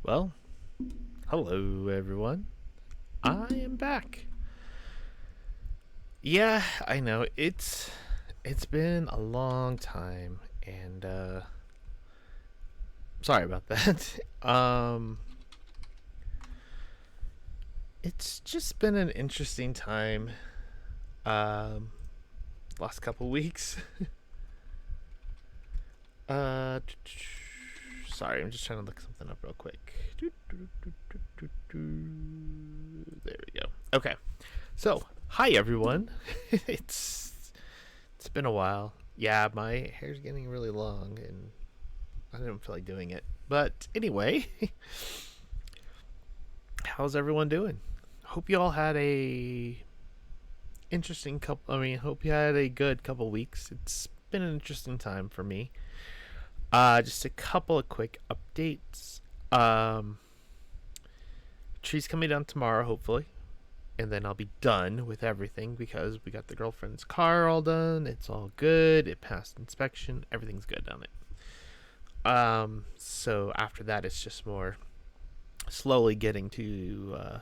Well, hello everyone. I am back. Yeah, I know it's been a long time and sorry about that. It's just been an interesting time um last couple weeks. Uh sorry, I'm just trying to look something up real quick. There we go. Okay. So, hi everyone. It's been a while. Yeah, my hair's getting really long and I don't feel like doing it. But anyway, how's everyone doing? Hope you all had a interesting couple hope you had a good couple weeks. It's been an interesting time for me. Just a couple of quick updates. Um Tree's coming down tomorrow hopefully. And then I'll be done with everything because we got the girlfriend's car all done. It's all good. It passed inspection. Everything's good on it. So after that, it's just more slowly getting to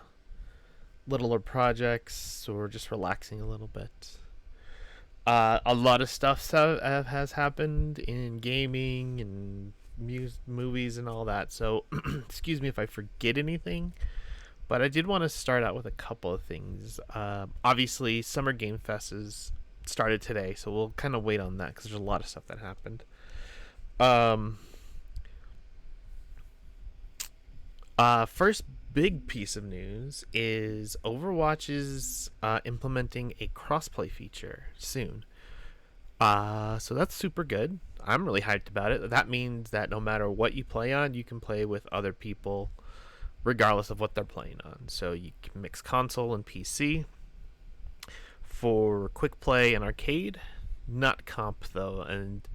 littler projects or just relaxing a little bit. A lot of stuff has happened in gaming and movies and all that. So excuse me if I forget anything. But I did want to start out with a couple of things. Obviously, Summer Game Fest is started today, so we'll kind of wait on that because there's a lot of stuff that happened. Um, First big piece of news is Overwatch is implementing a crossplay feature soon. So that's super good. I'm really hyped about it. That means that no matter what you play on, you can play with other people regardless of what they're playing on. So you can mix console and PC for quick play and arcade, not comp though, and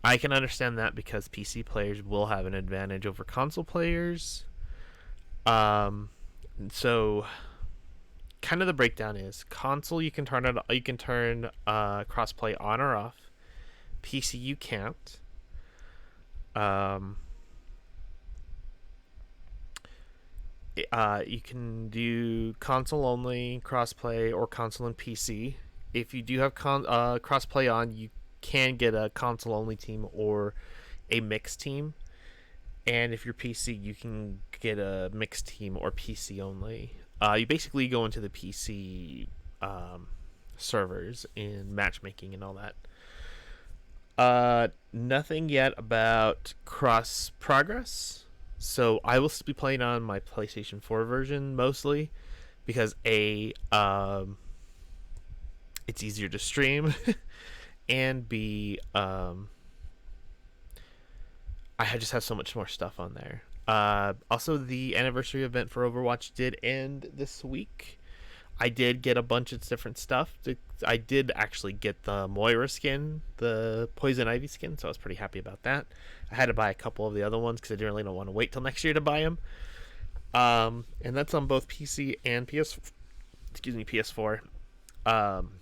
I can understand that because PC players will have an advantage over console players. Um, so kind of the breakdown is console you can turn crossplay on or off. PC you can't. Um, you can do console only crossplay or console and PC. If you do have crossplay on, you can get a console only team or a mixed team. And if you're PC, you can get a mixed team or PC only. You basically go into the PC servers in matchmaking and all that. Nothing yet about cross progress. So I will be playing on my PlayStation 4 version mostly because it's easier to stream, and B I just have so much more stuff on there. Also, the anniversary event for Overwatch did end this week. I did get a bunch of different stuff. I did actually get the Moira skin, the Poison Ivy skin, so I was pretty happy about that. I had to buy a couple of the other ones because I didn't really want to wait till next year to buy them. And that's on both PC and PS4. Um,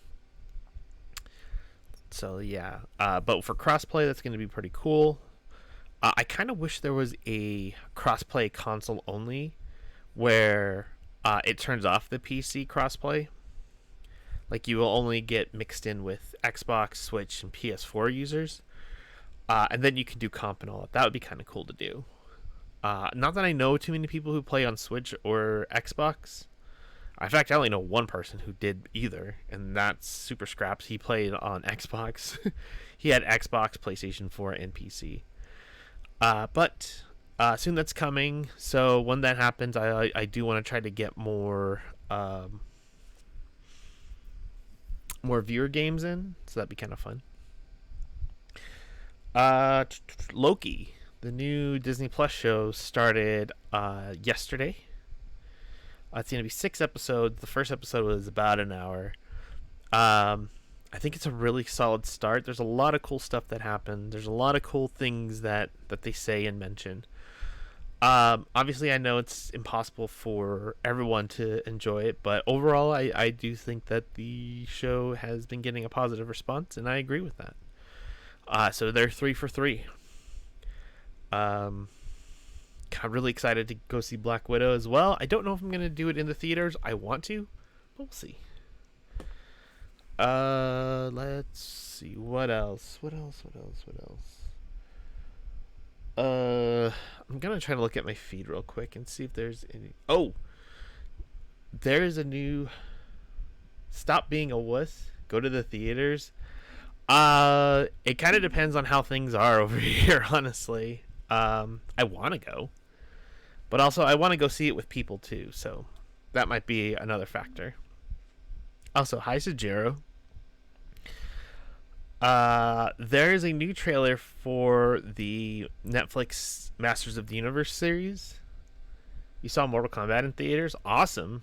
so yeah, but for crossplay, that's going to be pretty cool. I kind of wish there was a crossplay console only where it turns off the PC crossplay. Like you will only get mixed in with Xbox, Switch, and PS4 users, and then you can do comp and all that. That would be kind of cool to do. Not that I know too many people who play on Switch or Xbox. In fact, I only know one person who did either, and that's Super Scraps. He played on Xbox. He had Xbox, PlayStation 4, and PC. But soon that's coming. So when that happens, I do want to try to get more viewer games in. So that'd be kind of fun. Loki, the new Disney Plus show, started yesterday. It's going to be 6 episodes. The first episode was about an hour. I think it's a really solid start. There's a lot of cool stuff that happened. There's a lot of cool things that they say and mention. Obviously, I know it's impossible for everyone to enjoy it, but overall, I do think that the show has been getting a positive response, and I agree with that. So they're 3 for 3. I'm really excited to go see Black Widow as well. I don't know if I'm gonna do it in the theaters. I want to, but we'll see. Let's see what else. I'm gonna try to look at my feed real quick and see if there's any. Oh, there is a new Stop Being a Wuss. Go to the theaters. It kind of depends on how things are over here, honestly. I want to go, but also I want to go see it with people too, so that might be another factor. Also, hi Sajiro. There is a new trailer for the Netflix Masters of the Universe series. You saw Mortal Kombat in theaters? Awesome.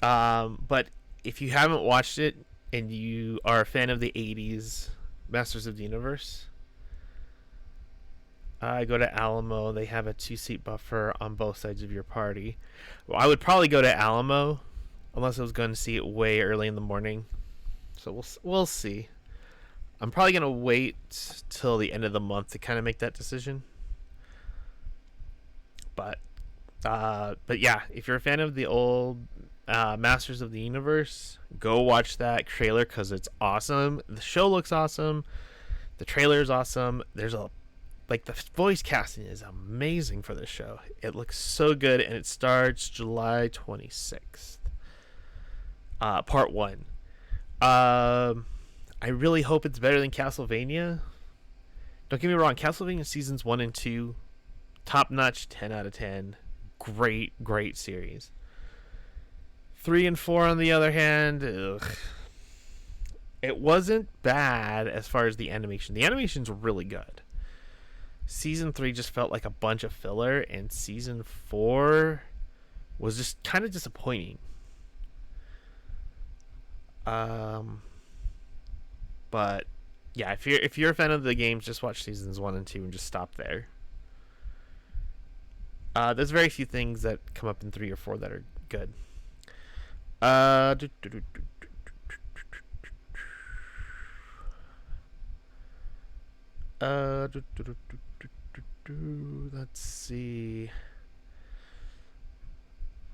But if you haven't watched it and you are a fan of the 80s Masters of the Universe, go to Alamo. They have a 2-seat buffer on both sides of your party. Well, I would probably go to Alamo unless I was going to see it way early in the morning. So we'll see. I'm probably gonna wait till the end of the month to kind of make that decision. But yeah, if you're a fan of the old Masters of the Universe, go watch that trailer because it's awesome. The show looks awesome. The trailer is awesome. There's a like the voice casting is amazing for this show. It looks so good, and it starts July 26th. Part 1. I really hope it's better than Castlevania. Don't get me wrong, Castlevania seasons 1 and 2, top notch, 10 out of 10. Great series. 3 and 4, on the other hand, ugh. It wasn't bad as far as the animation. The animation's really good. Season 3 just felt like a bunch of filler, and season 4 was just kind of disappointing. But yeah, if you're a fan of the games, just watch seasons 1 and 2 and just stop there. There's very few things that come up in 3 or 4 that are good. Let's see.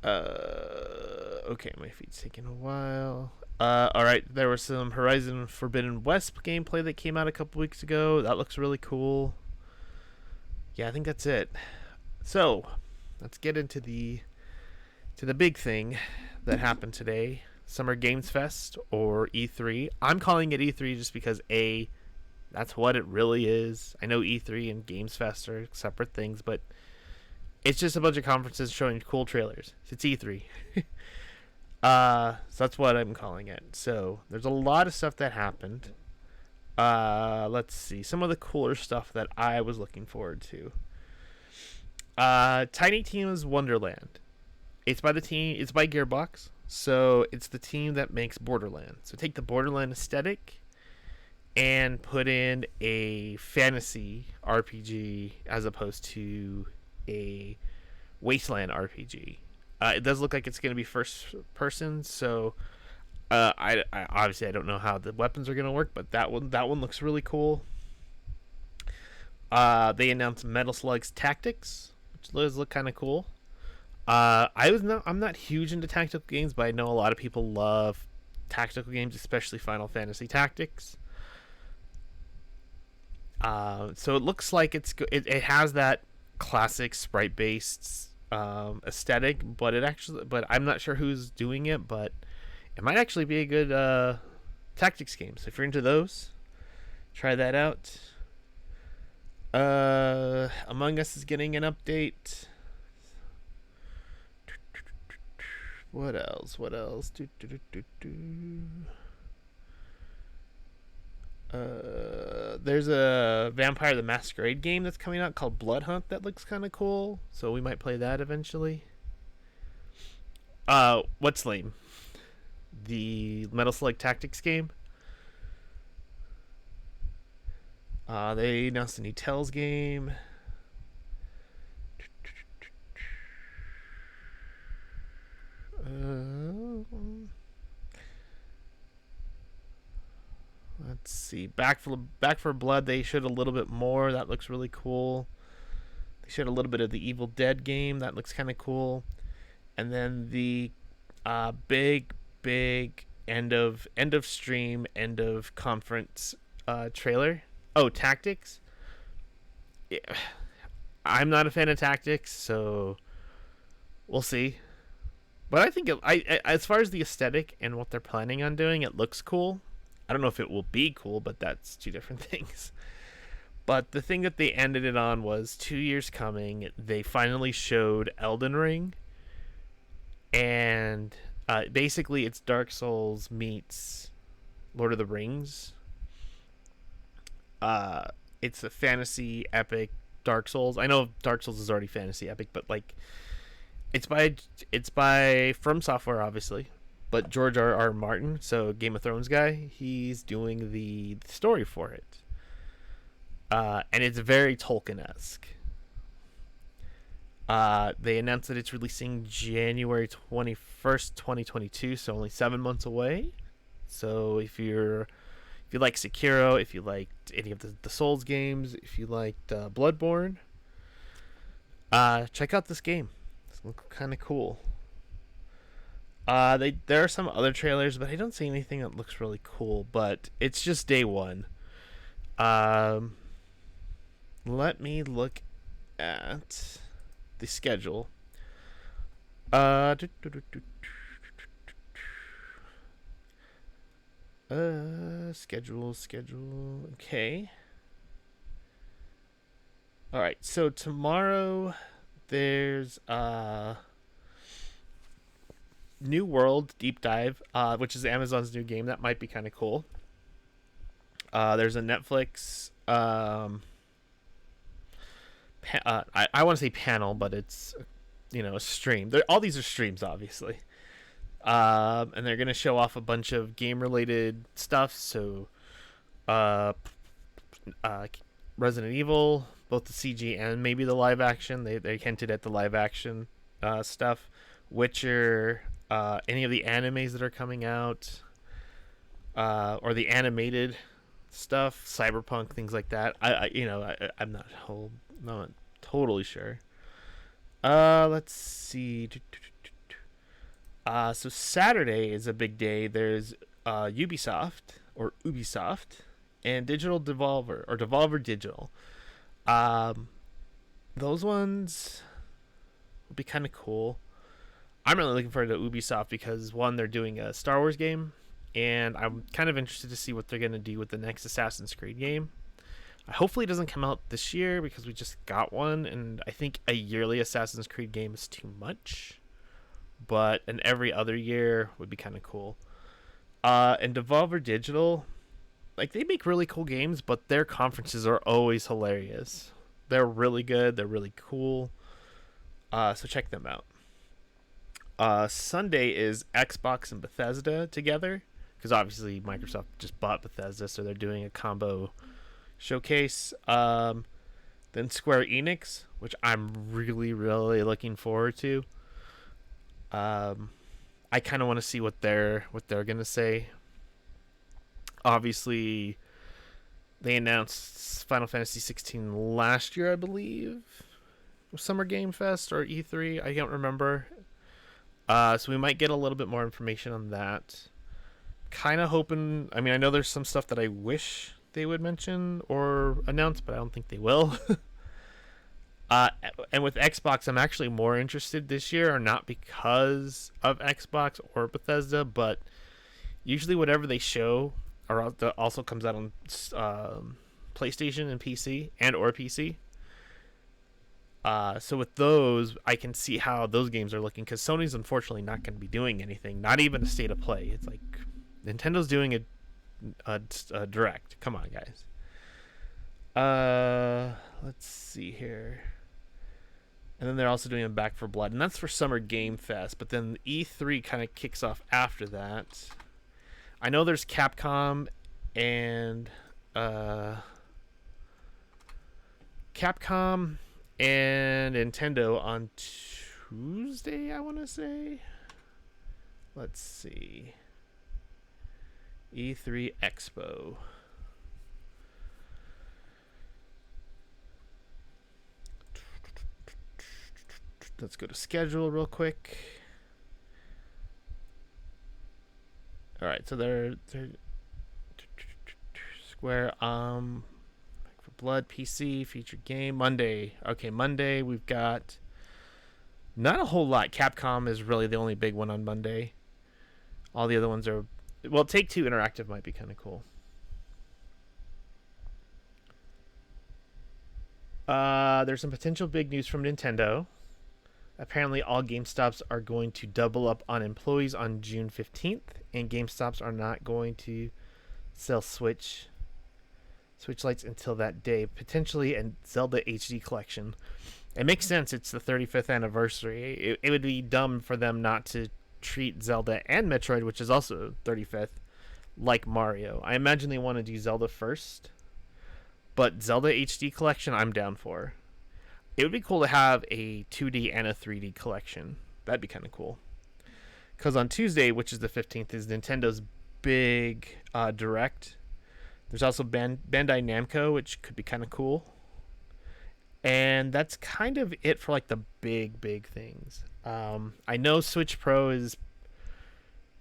Okay, my feed's taking a while. Alright, there was some Horizon Forbidden West gameplay that came out a couple weeks ago. That looks really cool. Yeah, I think that's it. So, let's get into the big thing that happened today. Summer Games Fest, or E3. I'm calling it E3 just because that's what it really is. I know E3 and Games Fest are separate things, but it's just a bunch of conferences showing cool trailers. It's E3. So that's what I'm calling it. So there's a lot of stuff that happened. Let's see. Some of the cooler stuff that I was looking forward to. Tiny Tina's Wonderland. It's by Gearbox. So it's the team that makes Borderlands. So take the Borderland aesthetic and put in a fantasy RPG as opposed to a Wasteland RPG. It does look like it's going to be first person, so I obviously I don't know how the weapons are going to work, but that one looks really cool. They announced Metal Slug's Tactics, which does look kind of cool. I'm not huge into tactical games, but I know a lot of people love tactical games, especially Final Fantasy Tactics. So it looks like it has that classic sprite based aesthetic, but I'm not sure who's doing it, but it might actually be a good tactics game. So if you're into those, try that out. Among Us is getting an update. What else? There's a Vampire the Masquerade game that's coming out called Blood Hunt that looks kind of cool, so we might play that eventually. What's lame? The Metal Slug Tactics game. They announced a new Tales game. Let's see. Back for Blood. They showed a little bit more. That looks really cool. They showed a little bit of the Evil Dead game. That looks kind of cool. And then the big end of stream, end of conference trailer. Oh, Tactics. Yeah. I'm not a fan of Tactics, so we'll see. But I think as far as the aesthetic and what they're planning on doing, it looks cool. I don't know if it will be cool, but that's two different things. But the thing that they ended it on was 2 years coming. They finally showed Elden Ring, and basically it's Dark Souls meets Lord of the Rings. Uh, it's a fantasy epic Dark Souls. I know Dark Souls is already fantasy epic, but like it's by From Software, obviously, but George R. Martin, so Game of Thrones guy, he's doing the story for it, and it's very Tolkien-esque. They announced that it's releasing January 21st, 2022, so only 7 months away. So if you like Sekiro, if you liked any of the Souls games, if you liked Bloodborne, check out this game. It's kind of cool. There are some other trailers, but I don't see anything that looks really cool. But it's just day one. Um, Let me look at the schedule. Schedule. Okay. All right. So tomorrow there's New World Deep Dive, which is Amazon's new game. That might be kind of cool. There's a Netflix. I want to say panel, but it's a stream. All these are streams, obviously. And they're gonna show off a bunch of game related stuff. So, uh, uh, Resident Evil, both the CG and maybe the live action. They hinted at the live action stuff. Witcher, any of the animes that are coming out, or the animated stuff, Cyberpunk, things like that. I'm not totally sure. Let's see. So Saturday is a big day. There's Ubisoft and Digital Devolver or Devolver Digital. Um, those ones will be kind of cool. I'm really looking forward to Ubisoft because one, they're doing a Star Wars game, and I'm kind of interested to see what they're gonna do with the next Assassin's Creed game. Hopefully, it doesn't come out this year because we just got one, and I think a yearly Assassin's Creed game is too much. But an every other year would be kind of cool. And Devolver Digital, like they make really cool games, but their conferences are always hilarious. They're really good. They're really cool. So check them out. Sunday is Xbox and Bethesda together because obviously Microsoft just bought Bethesda, so they're doing a combo showcase. Then Square Enix, which I'm really, really looking forward to. I kind of want to see what they're gonna say. Obviously, they announced Final Fantasy 16 last year, I believe, Summer Game Fest or E3. I can't remember. So we might get a little bit more information on that. Kind of hoping. I mean, I know there's some stuff that I wish they would mention or announce, but I don't think they will. And with Xbox, I'm actually more interested this year, or not because of Xbox or Bethesda, but usually whatever they show also comes out on PlayStation and PC or PC. So with those, I can see how those games are looking because Sony's unfortunately not going to be doing anything, not even a state of play. It's like Nintendo's doing a direct. Come on, guys. Let's see here. And then they're also doing a Back for Blood, and that's for Summer Game Fest. But then E3 kind of kicks off after that. I know there's Capcom and Nintendo on Tuesday, I want to say. Let's see. E3 Expo. Let's go to schedule real quick. All right, so they're Square for Blood PC featured game Monday. Okay, Monday we've got not a whole lot. Capcom is really the only big one on Monday. All the other ones are, well, Take Two Interactive might be kind of cool. There's some potential big news from Nintendo. Apparently, all GameStops are going to double up on employees on June 15th, and GameStops are not going to sell Switch lights until that day. Potentially a Zelda HD collection. It makes sense. It's the 35th anniversary. It would be dumb for them not to treat Zelda and Metroid, which is also 35th, like Mario. I imagine they want to do Zelda first, but Zelda HD collection, I'm down for. It would be cool to have a 2D and a 3D collection. That'd be kind of cool. Because on Tuesday, which is the 15th, is Nintendo's big direct. There's also Bandai Namco, which could be kind of cool. And that's kind of it for like the big things. I know Switch Pro is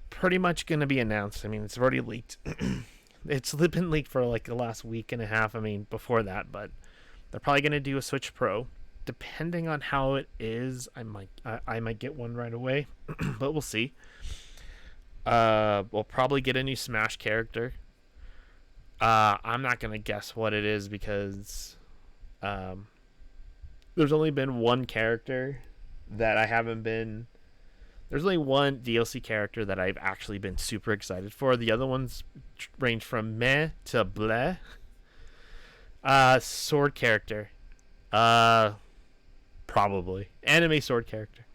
pretty much going to be announced. I mean, it's already leaked. It's been leaked for like the last week and a half. I mean, before that, but they're probably going to do a Switch Pro. Depending on how it is, I might get one right away, but we'll see. We'll probably get a new Smash character. I'm not gonna guess what it is because there's only been one character that I haven't been. There's only one DLC character that I've actually been super excited for. The other ones range from meh to bleh. Sword character. Probably anime sword character.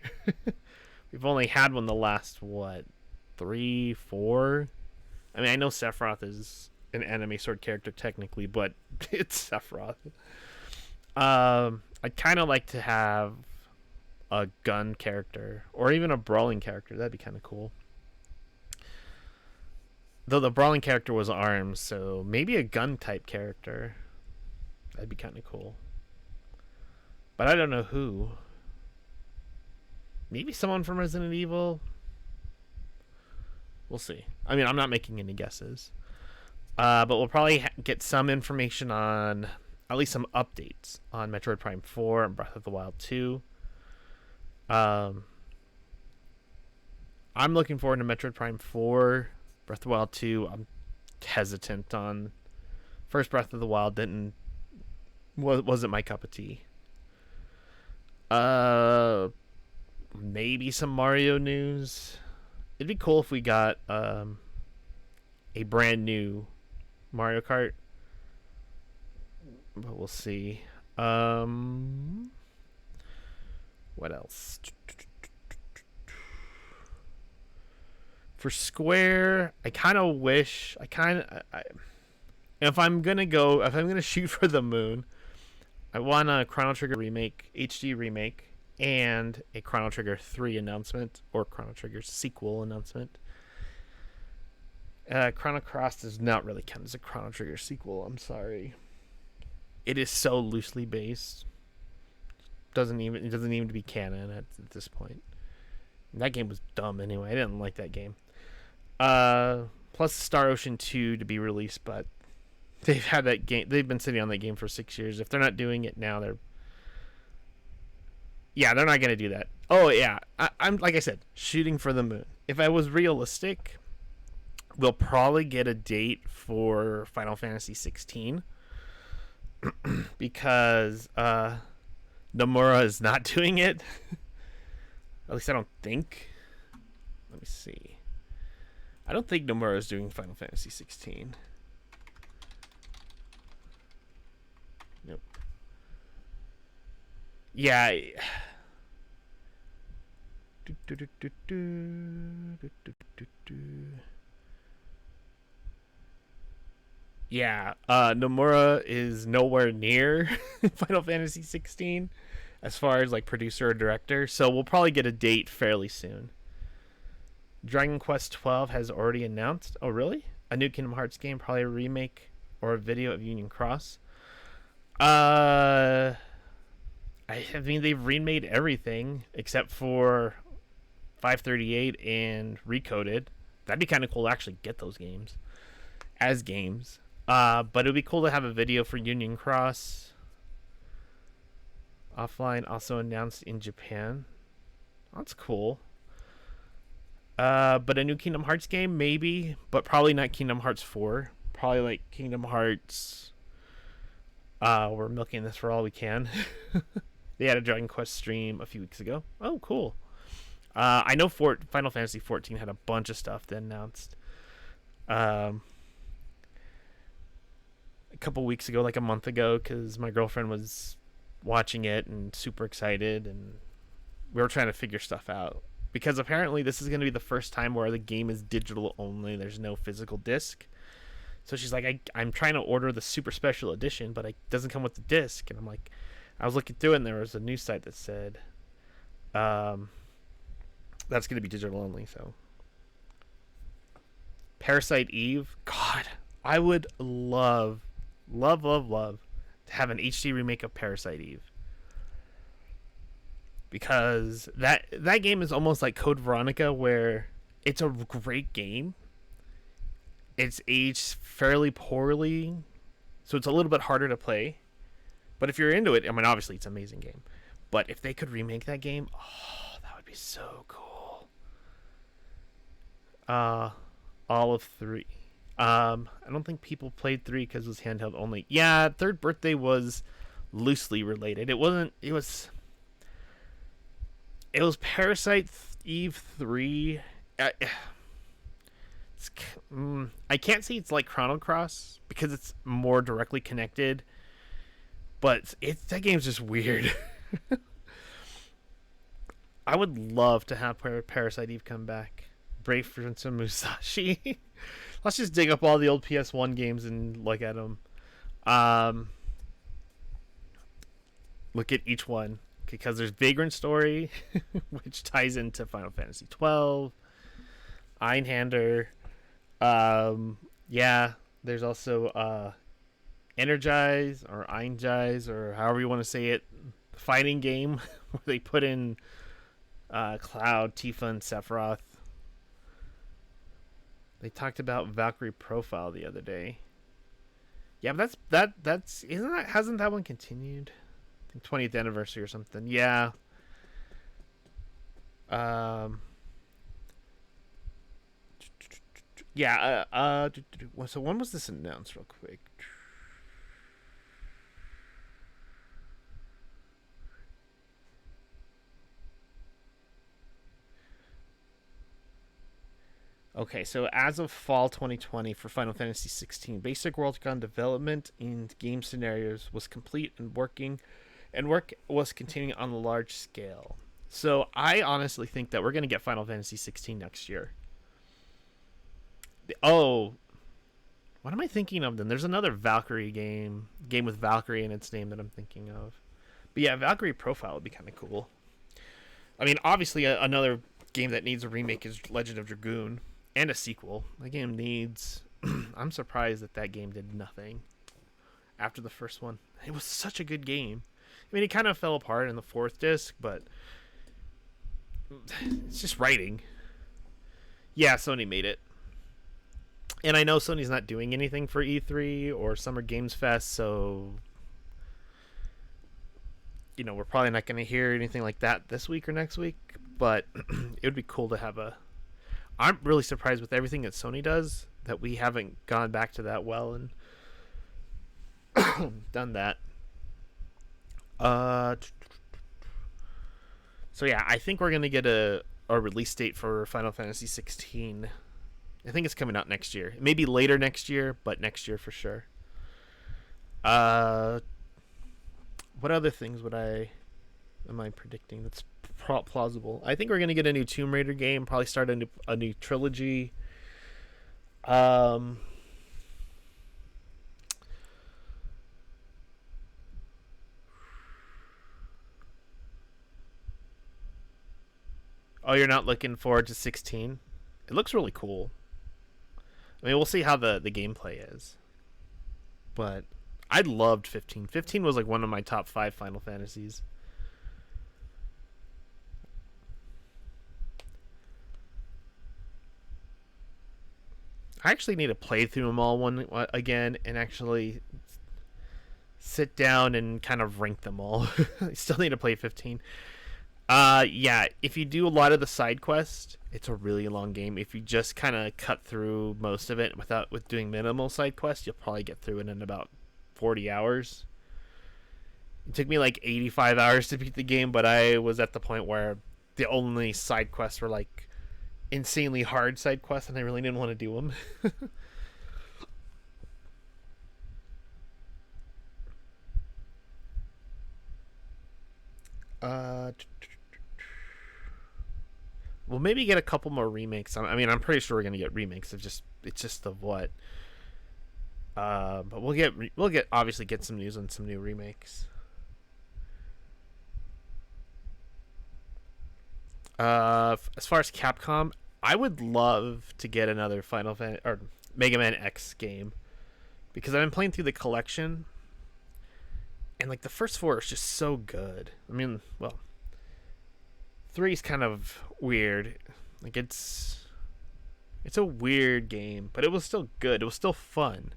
We've only had one the last 3, 4. I mean, I know Sephiroth is an anime sword character technically, but it's Sephiroth. I'd kind of like to have a gun character or even a brawling character. That'd be kind of cool. Though the brawling character was arms, so maybe a gun type character. That'd be kind of cool. But I don't know who. Maybe someone from Resident Evil. We'll see. I mean, I'm not making any guesses. But we'll probably get some information on, at least some updates on Metroid Prime 4 and Breath of the Wild 2. I'm looking forward to Metroid Prime 4. Breath of the Wild 2, I'm hesitant on. First Breath of the Wild wasn't my cup of tea. Maybe some Mario news. It'd be cool if we got a brand new Mario Kart, but we'll see. What else? For Square, I kind of wish. If I'm gonna shoot for the moon, I want a Chrono Trigger remake, HD remake, and a Chrono Trigger 3 announcement, or Chrono Trigger sequel announcement. Chrono Cross does not really count as a Chrono Trigger sequel. I'm sorry. It is so loosely based. It doesn't even be canon at this point. And that game was dumb anyway. I didn't like that game. Plus Star Ocean 2 to be released, but they've had that game. They've been sitting on that game for 6 years. If they're not doing it now, they're not gonna do that. Oh yeah, I'm like I said, shooting for the moon. If I was realistic, we'll probably get a date for Final Fantasy 16 because Nomura is not doing it. At least I don't think. Let me see. I don't think Nomura is doing Final Fantasy 16. Nope. Yeah. Yeah, Nomura is nowhere near Final Fantasy 16 as far as like producer or director, so we'll probably get a date fairly soon. Dragon Quest 12 has already announced. Oh, really? A new Kingdom Hearts game, probably a remake or a video of Union Cross. Uh, I mean, they've remade everything except for 538 and Recoded. That'd be kind of cool to actually get those games as games. But it'd be cool to have a video for Union Cross. Offline also announced in Japan. That's cool. But a new Kingdom Hearts game, maybe, but probably not Kingdom Hearts 4. Probably like Kingdom Hearts. We're milking this for all we can. They had a Dragon Quest stream a few weeks ago. Oh, cool. I know Final Fantasy 14 had a bunch of stuff that announced. A couple weeks ago, like a month ago, because my girlfriend was watching it and super excited, and we were trying to figure stuff out. Because apparently this is going to be the first time where the game is digital only. There's no physical disc. So she's like, I'm trying to order the super special edition, but it doesn't come with the disc. And I'm like, I was looking through it, and there was a news site that said that's going to be digital only. So Parasite Eve, God, I would love to have an HD remake of Parasite Eve. Because that game is almost like Code Veronica, where it's a great game. It's aged fairly poorly, so it's a little bit harder to play. But if you're into it, I mean, obviously it's an amazing game. But if they could remake that game, oh, that would be so cool. All of 3. I don't think people played 3 because it was handheld only. Yeah, Third Birthday was loosely related. It wasn't. It was Parasite Eve 3. I can't say it's like Chrono Cross because it's more directly connected, but that game's just weird. I would love to have Parasite Eve come back. Brave Prince of Musashi. Let's just dig up all the old PS1 games and look at them. Look at each one, because there's Vagrant Story, which ties into Final Fantasy 12. Einhander. Yeah, there's also Energize or Eingize, or however you want to say it, fighting game where they put in Cloud, Tifa, and Sephiroth. They talked about Valkyrie Profile the other day. Yeah, but that's hasn't that one continued? I think 20th anniversary or something. Yeah. Yeah. So when was this announced, real quick? Okay, so as of fall 2020 for Final Fantasy 16, basic world-con development in game scenarios was complete and work was continuing on a large scale. So I honestly think that we're going to get Final Fantasy 16 next year. Oh, what am I thinking of then? There's another Valkyrie game with Valkyrie in its name that I'm thinking of. But yeah, Valkyrie Profile would be kind of cool. I mean, obviously another game that needs a remake is Legend of Dragoon, and a sequel. That game needs. I'm surprised that game did nothing after the first one. It was such a good game. I mean, it kind of fell apart in the 4th disc, but it's just writing. Yeah, Sony made it. And I know Sony's not doing anything for E3 or Summer Games Fest, so we're probably not going to hear anything like that this week or next week, but it would be cool to have a. I'm really surprised with everything that Sony does that we haven't gone back to that well and done that. So yeah, I think we're gonna get a release date for Final Fantasy 16. I think it's coming out next year. Maybe later next year, but next year for sure. What other things am I predicting that's plausible? I think we're gonna get a new Tomb Raider game. Probably start a new trilogy. Oh, you're not looking forward to 16? It looks really cool. I mean, we'll see how the gameplay is. But I loved 15. 15 was like one of my top 5 Final Fantasies. I actually need to play through them all one again and actually sit down and kind of rank them all. I still need to play 15. Yeah, if you do a lot of the side quests, it's a really long game. If you just kind of cut through most of it with doing minimal side quests, you'll probably get through it in about 40 hours. It took me like 85 hours to beat the game, but I was at the point where the only side quests were like insanely hard side quests, and I really didn't want to do them. uh, we'll maybe get a couple more remakes. I mean, I'm pretty sure we're gonna get remakes. It's just of what. But we'll get obviously get some news on some new remakes. As far as Capcom, I would love to get another Final Fantasy or Mega Man X game because I've been playing through the collection, and like the first four is just so good. I mean, well, three's kind of weird. Like it's a weird game, but it was still good. It was still fun.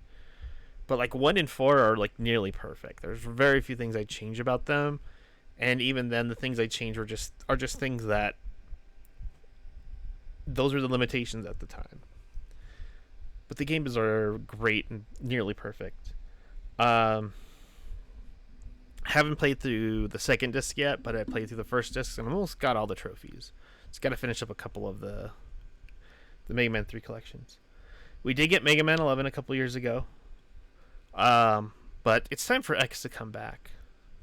But like 1 and 4 are like nearly perfect. There's very few things I change about them, and even then, the things I change are just things that those were the limitations at the time. But the games are great and nearly perfect. Um, haven't played through the second disc yet, but I played through the first disc and almost got all the trophies. Just got to finish up a couple of the Mega Man 3 collections. We did get Mega Man 11 a couple years ago. But it's time for X to come back,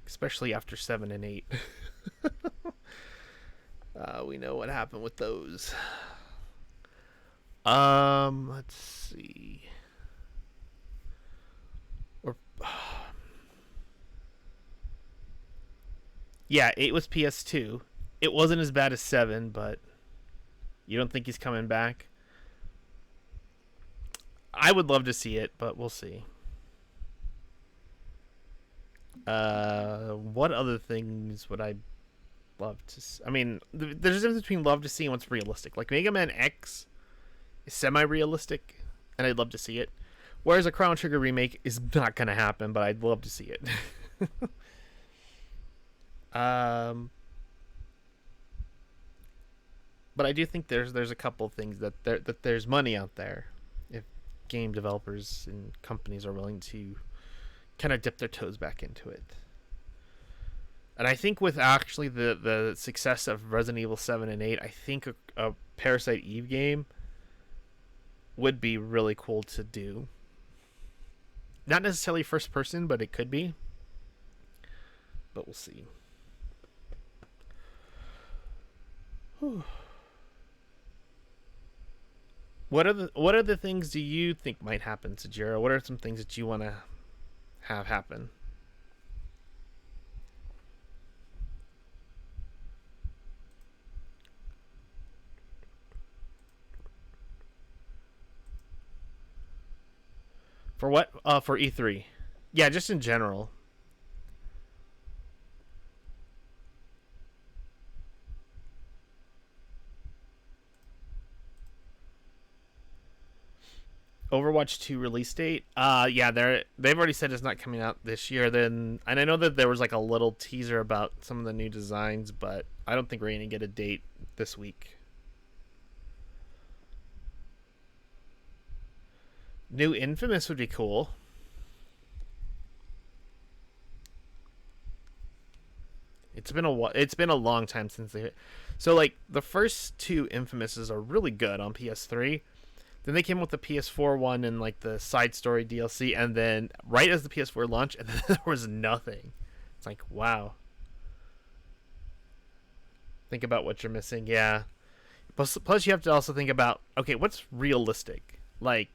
especially after 7 and 8. We know what happened with those. Let's see. Or yeah, 8 was PS2. It wasn't as bad as 7, but you don't think he's coming back? I would love to see it, but we'll see. What other things would I love to see? I mean, there's a difference between love to see and what's realistic. Like Mega Man X is semi-realistic, and I'd love to see it. Whereas a Chrono Trigger remake is not going to happen, but I'd love to see it. um, but I do think there's a couple things that there's money out there if game developers and companies are willing to kind of dip their toes back into it. And I think with actually the success of Resident Evil 7 and 8, I think a Parasite Eve game would be really cool to do. Not necessarily first person, but it could be. But we'll see. Whew. What are the things do you think might happen, Sajiro? What are some things that you want to have happen? For what? For E3. Yeah, just in general. Overwatch 2 release date. Yeah, they've already said it's not coming out this year. Then, and I know that there was like a little teaser about some of the new designs, but I don't think we're gonna get a date this week. New Infamous would be cool. It's been a long time since they. So like the first two Infamouses are really good on PS3. Then they came with the PS4 one and like the side story DLC, and then right as the PS4 launched, and then there was nothing. It's like wow. Think about what you're missing. Yeah. Plus you have to also think about okay, what's realistic? Like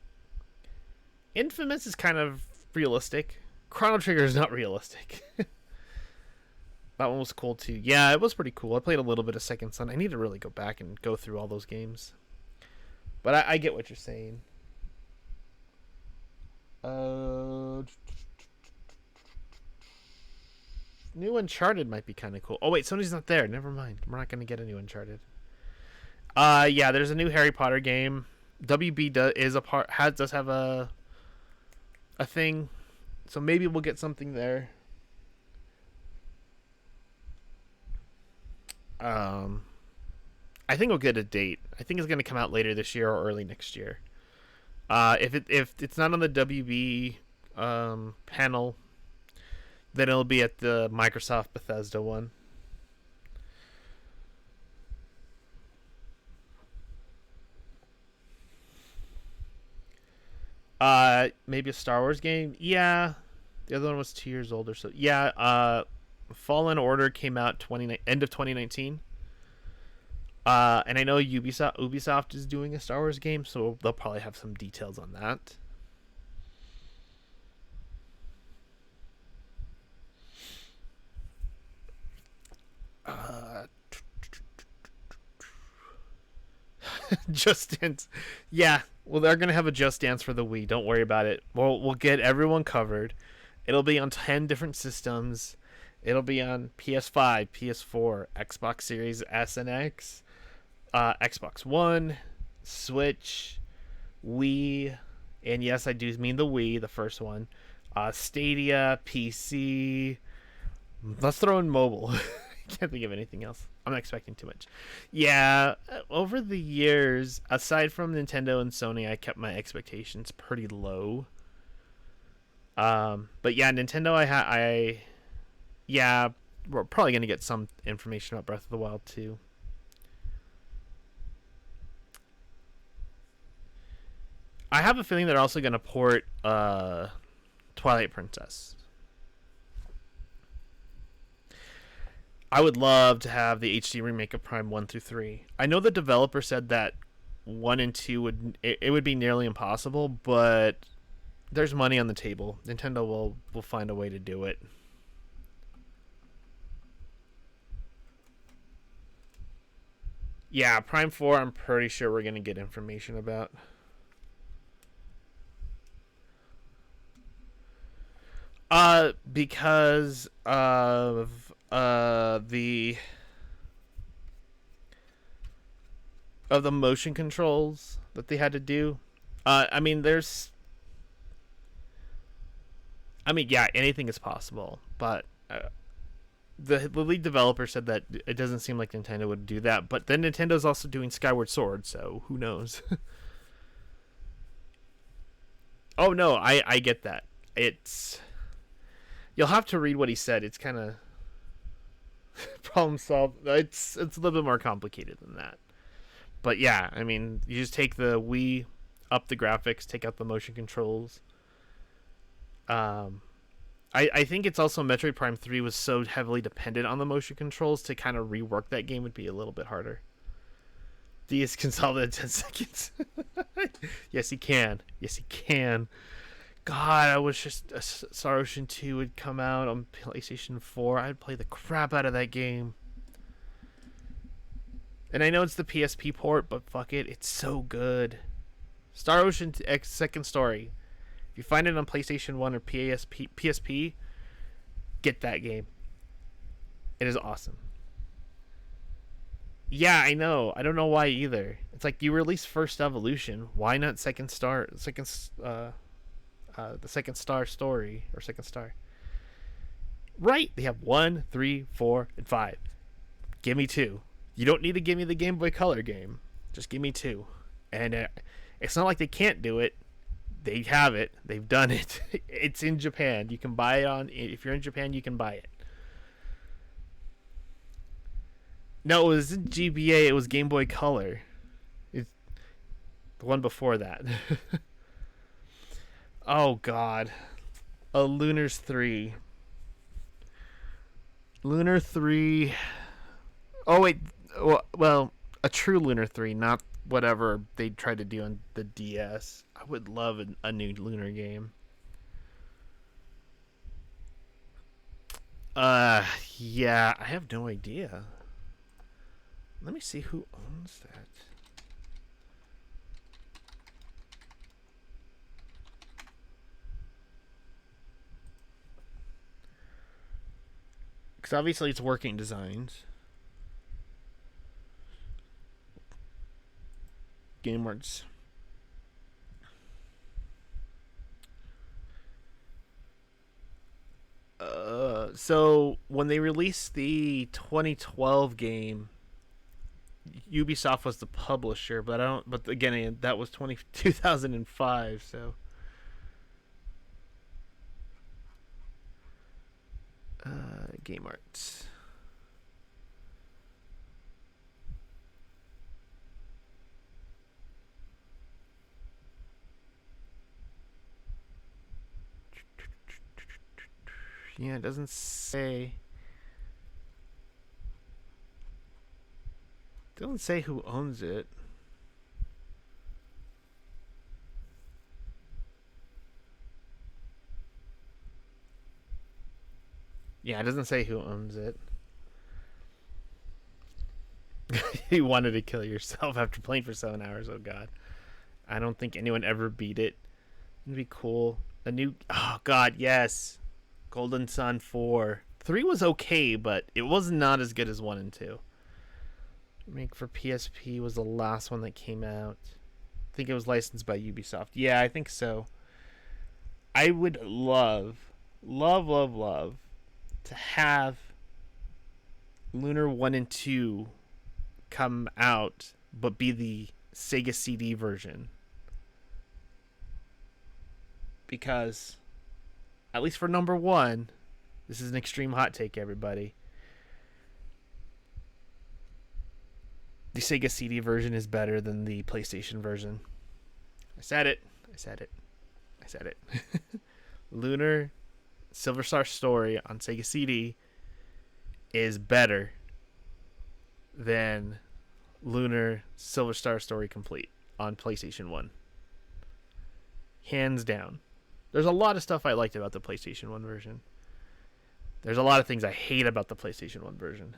Infamous is kind of realistic. Chrono Trigger is not realistic. That one was cool too. Yeah, it was pretty cool. I played a little bit of Second Son. I need to really go back and go through all those games. But I get what you're saying. New Uncharted might be kind of cool. Oh wait, Sony's not there. Never mind. We're not gonna get a new Uncharted. Yeah, there's a new Harry Potter game. WB does have a thing, so maybe we'll get something there. Um, I think we'll get a date. I think it's gonna come out later this year or early next year. If it's not on the WB panel, then it'll be at the Microsoft Bethesda one. Maybe a Star Wars game. Yeah, the other one was 2 years old or so. Yeah. Fallen Order came out end of 2019. And I know Ubisoft is doing a Star Wars game, so they'll probably have some details on that. Uh, Just Dance. Yeah, well, they're gonna have a Just Dance for the Wii. Don't worry about it. We'll get everyone covered. It'll be on 10 different systems. It'll be on PS5, PS4, Xbox Series S and X, Xbox One, Switch, Wii, and yes, I do mean the Wii, the first one. Stadia, PC. Let's throw in mobile. I can't think of anything else. I'm not expecting too much. Yeah, over the years, aside from Nintendo and Sony, I kept my expectations pretty low. But yeah, Nintendo, yeah, we're probably gonna get some information about Breath of the Wild too. I have a feeling they're also gonna port Twilight Princess. I would love to have the HD remake of Prime 1 through 3. I know the developer said that 1 and 2 it would be nearly impossible, but there's money on the table. Nintendo will find a way to do it. Yeah, Prime 4 I'm pretty sure we're going to get information about. Because of the motion controls that they had to do. I mean, yeah, anything is possible, but the lead developer said that it doesn't seem like Nintendo would do that. But then Nintendo's also doing Skyward Sword, so who knows? Oh no, I get that. It's You'll have to read what he said. It's kind of problem solved. It's a little bit more complicated than that. But yeah, I mean, you just take the Wii, up the graphics, take out the motion controls. Um, I think it's also Metroid Prime 3 was so heavily dependent on the motion controls to kind of rework that game would be a little bit harder. DS can solve it in 10 seconds. Yes, he can. Yes, he can. God, I wish just Star Ocean 2 would come out on PlayStation 4. I'd play the crap out of that game. And I know it's the PSP port, but fuck it, it's so good. Star Ocean X Second Story. If you find it on PlayStation 1 or PSP, get that game. It is awesome. Yeah, I know. I don't know why either. It's like you released First Evolution. Why not Second Star? The Second Star story or Second Star. Right? They have 1, 3, 4, and 5. Give me 2. You don't need to give me the Game Boy Color game. Just give me 2. And it's not like they can't do it. They have it. They've done it. It's in Japan. You can buy it on. If you're in Japan, you can buy it. No, it was GBA. It was Game Boy Color. It's the one before that. Oh God, a Lunar's 3. Lunar 3. Oh wait, well, a true Lunar 3, not whatever they tried to do on the DS. I would love a new Lunar game. Yeah, I have no idea. Let me see who owns that. Because obviously it's working designs. Game Arts. So when they released the 2012 game, Ubisoft was the publisher, but I don't. But again, that was 2005. So Game Arts. Yeah, it doesn't say. It doesn't say who owns it. Yeah, it doesn't say who owns it. You wanted to kill yourself after playing for 7 hours. Oh god, I don't think anyone ever beat it. It'd be cool. A new. Oh god, yes. Golden Sun 4. 3 was okay, but it was not as good as 1 and 2. Remake for PSP was the last one that came out. I think it was licensed by Ubisoft. Yeah, I think so. I would love to have Lunar 1 and 2 come out, but be the Sega CD version. Because, at least for number 1, this is an extreme hot take, everybody. The Sega CD version is better than the PlayStation version. I said it. Lunar Silver Star Story on Sega CD is better than Lunar Silver Star Story Complete on PlayStation 1. Hands down. There's a lot of stuff I liked about the PlayStation 1 version. There's a lot of things I hate about the PlayStation 1 version.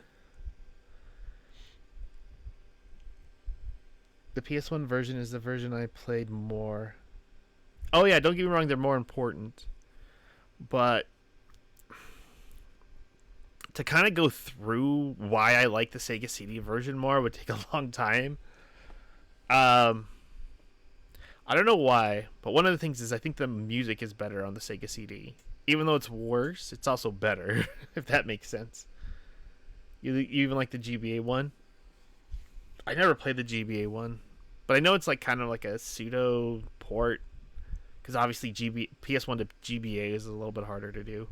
The PS1 version is the version I played more. Oh yeah, don't get me wrong, they're more important. But to kind of go through why I like the Sega CD version more would take a long time. I don't know why, but one of the things is I think the music is better on the Sega CD. Even though it's worse, it's also better, if that makes sense. You even like the GBA one? I never played the GBA one, but I know it's like kind of like a pseudo port, because obviously PS1 to GBA is a little bit harder to do.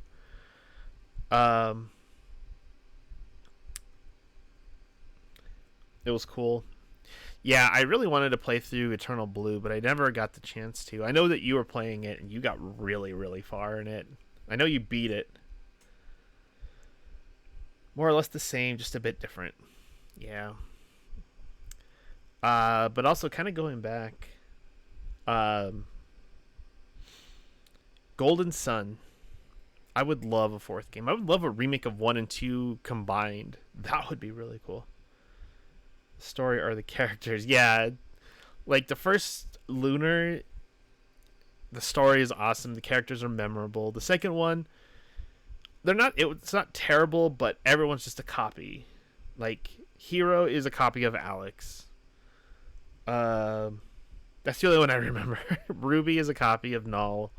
It was cool. Yeah, I really wanted to play through Eternal Blue, but I never got the chance to. I know that you were playing it and you got really, really far in it. I know you beat it. More or less the same, just a bit different. Yeah. But also kind of going back. Um, Golden Sun. I would love a fourth game. I would love a remake of 1 and 2 combined. That would be really cool. The story or the characters. Yeah. Like the first Lunar, the story is awesome. The characters are memorable. The second one, it's not terrible, but everyone's just a copy. Like Hero is a copy of Alex. That's the only one I remember. Ruby is a copy of Null,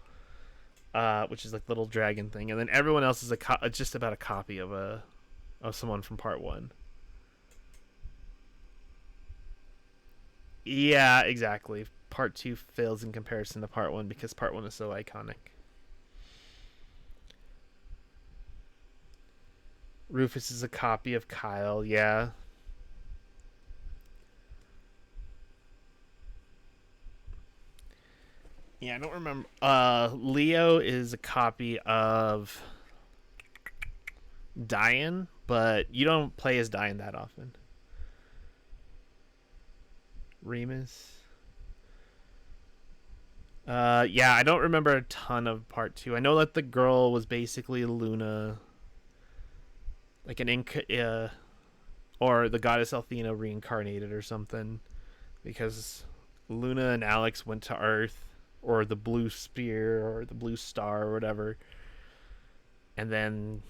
which is like little dragon thing, and then everyone else is just about a copy of someone from part 1. Yeah, exactly. Part 2 fails in comparison to part 1 because part 1 is so iconic. Rufus is a copy of Kyle, yeah. Yeah, I don't remember. Leo is a copy of Diane, but you don't play as Diane that often. Remus. Yeah, I don't remember a ton of part 2. I know that the girl was basically Luna, like or the goddess Athena reincarnated or something, because Luna and Alex went to Earth, or the blue spear, or the blue star, or whatever, and then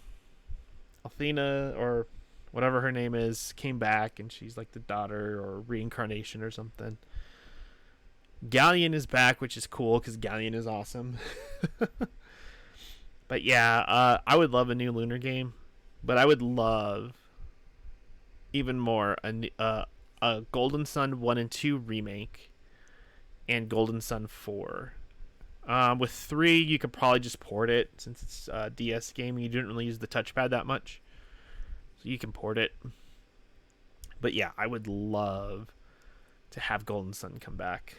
Athena or whatever her name is came back, and she's like the daughter or reincarnation or something. Galleon is back, which is cool because Galleon is awesome. But yeah, I would love a new Lunar game, but I would love even more a Golden Sun 1 and 2 remake and Golden Sun 4. With 3, you could probably just port it since it's a DS game. You didn't really use the touchpad that much, so you can port it. But yeah, I would love to have Golden Sun come back.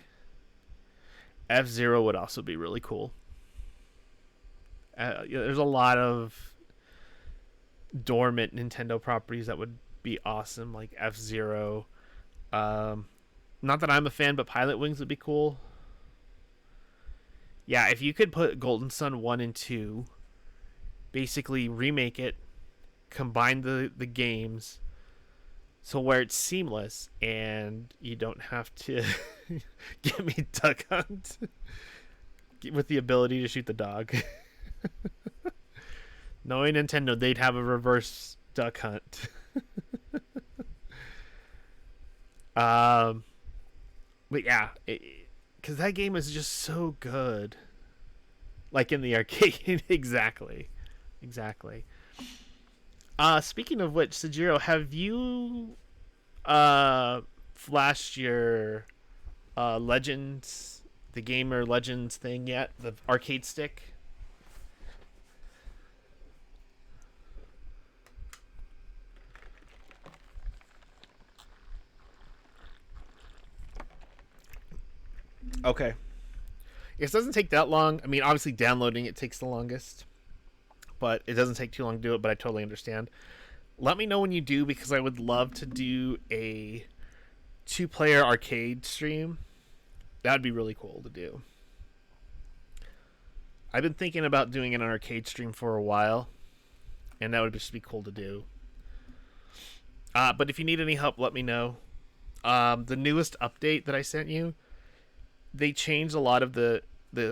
F-Zero would also be really cool. There's a lot of dormant Nintendo properties that would be awesome, like F-Zero. Not that I'm a fan, but Pilot Wings would be cool. Yeah, if you could put Golden Sun 1 and 2, basically remake it, combine the games, so where it's seamless and you don't have to get me Duck Hunt with the ability to shoot the dog. Knowing Nintendo, they'd have a reverse Duck Hunt. But yeah, because that game is just so good. Like in the arcade. Exactly. Speaking of which, Sajiro, have you flashed your Legends, the Gamer Legends thing yet? The arcade stick? Okay. It doesn't take that long. I mean, obviously downloading it takes the longest, but it doesn't take too long to do it, but I totally understand. Let me know when you do, because I would love to do a 2-player arcade stream. That'd be really cool to do. I've been thinking about doing an arcade stream for a while, and that would just be cool to do. But if you need any help, let me know. The newest update that I sent you, they changed a lot of the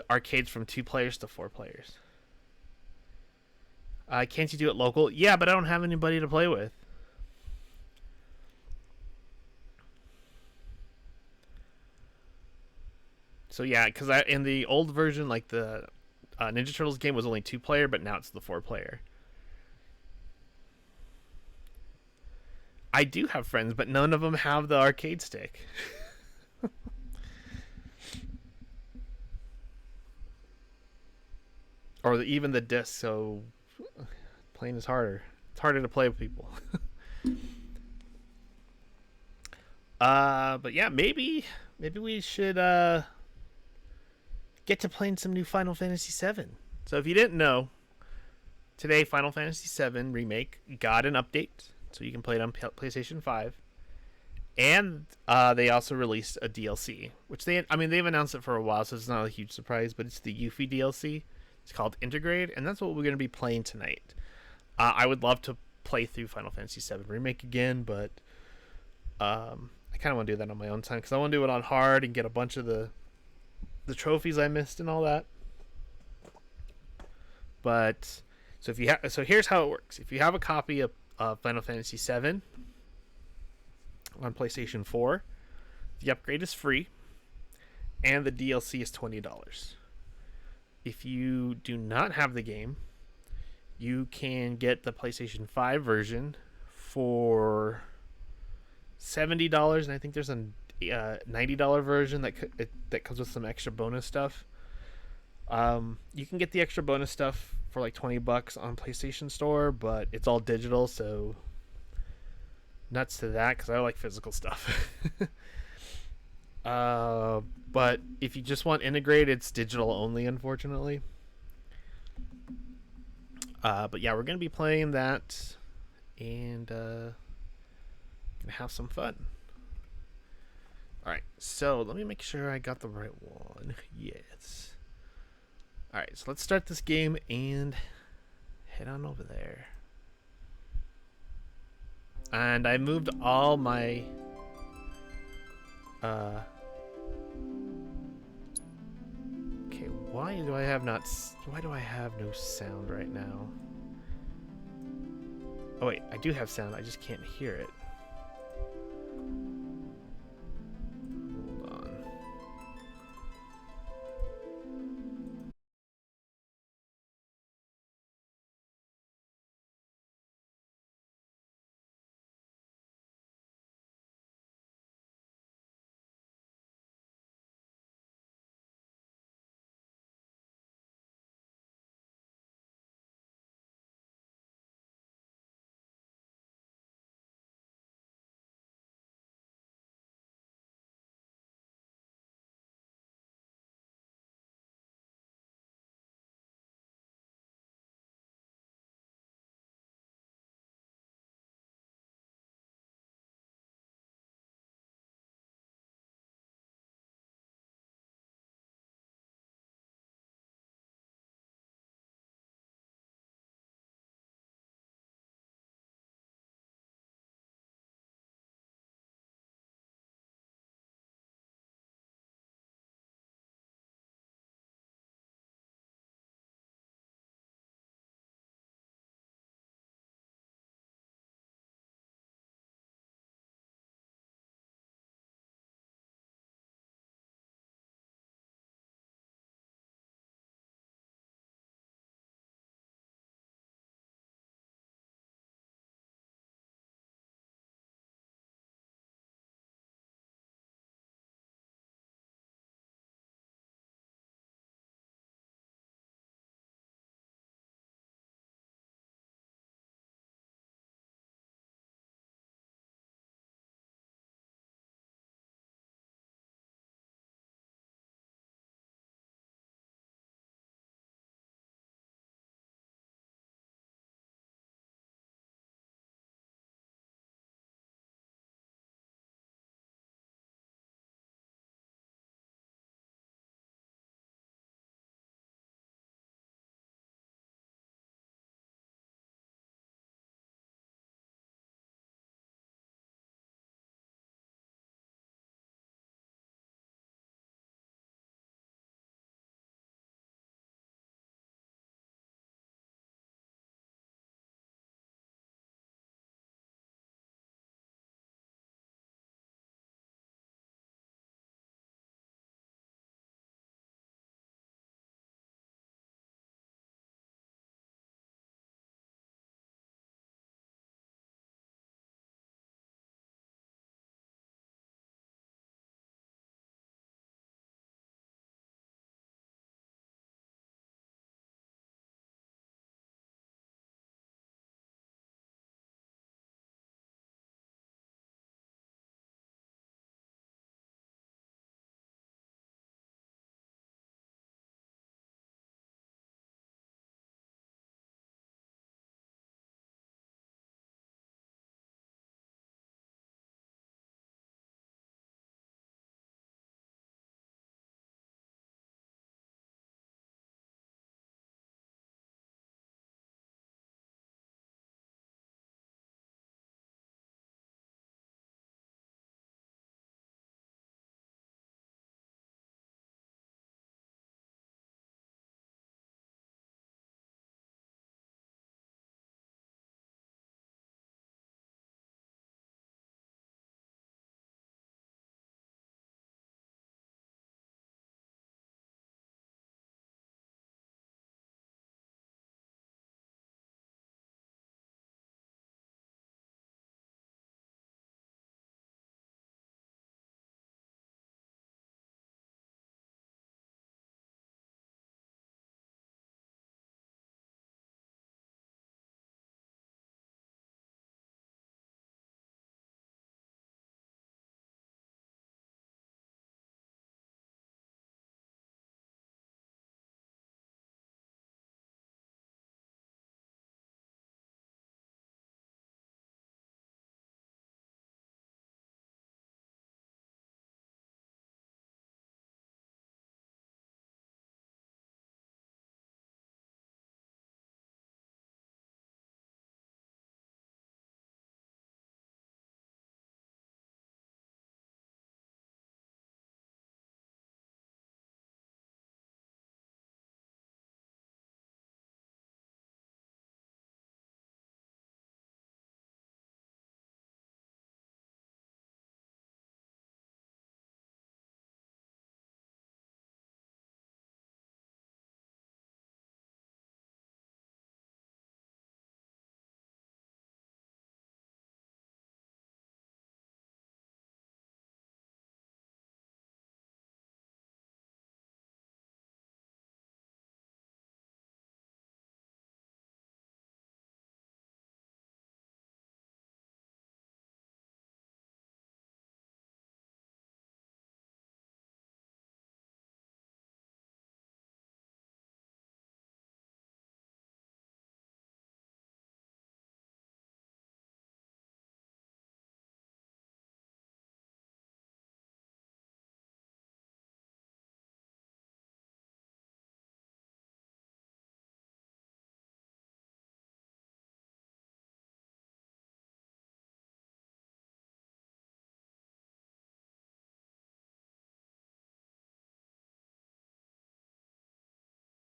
arcades from 2 players to 4 players. Can't you do it local? Yeah, but I don't have anybody to play with. So yeah, because in the old version, like the Ninja Turtles game was only 2-player, but now it's the 4-player. I do have friends, but none of them have the arcade stick. Or even the disc, so playing is harder. It's harder to play with people. But yeah, maybe we should get to playing some new Final Fantasy VII. So if you didn't know, today Final Fantasy VII Remake got an update, so you can play it on PlayStation 5. And they also released a DLC, which they've announced it for a while, so it's not a huge surprise, but it's the Yuffie DLC. It's called Integrate, and that's what we're going to be playing tonight. I would love to play through Final Fantasy VII Remake again, but I kind of want to do that on my own time, because I want to do it on hard and get a bunch of the trophies I missed and all that. But so here's how it works. If you have a copy of Final Fantasy VII on PlayStation 4, the upgrade is free, and the DLC is $20. If you do not have the game, you can get the PlayStation 5 version for $70, and I think there's a $90 version that comes with some extra bonus stuff. You can get the extra bonus stuff for like $20 on PlayStation Store, but it's all digital, so nuts to that, because I like physical stuff. But if you just want integrated, it's digital only, unfortunately. But yeah, we're gonna be playing that, and gonna have some fun. All right, so let me make sure I got the right one. Yes. All right, so let's start this game and head on over there. And I moved all my okay, why do I have no sound right now? Oh wait, I do have sound. I just can't hear it. Hold on.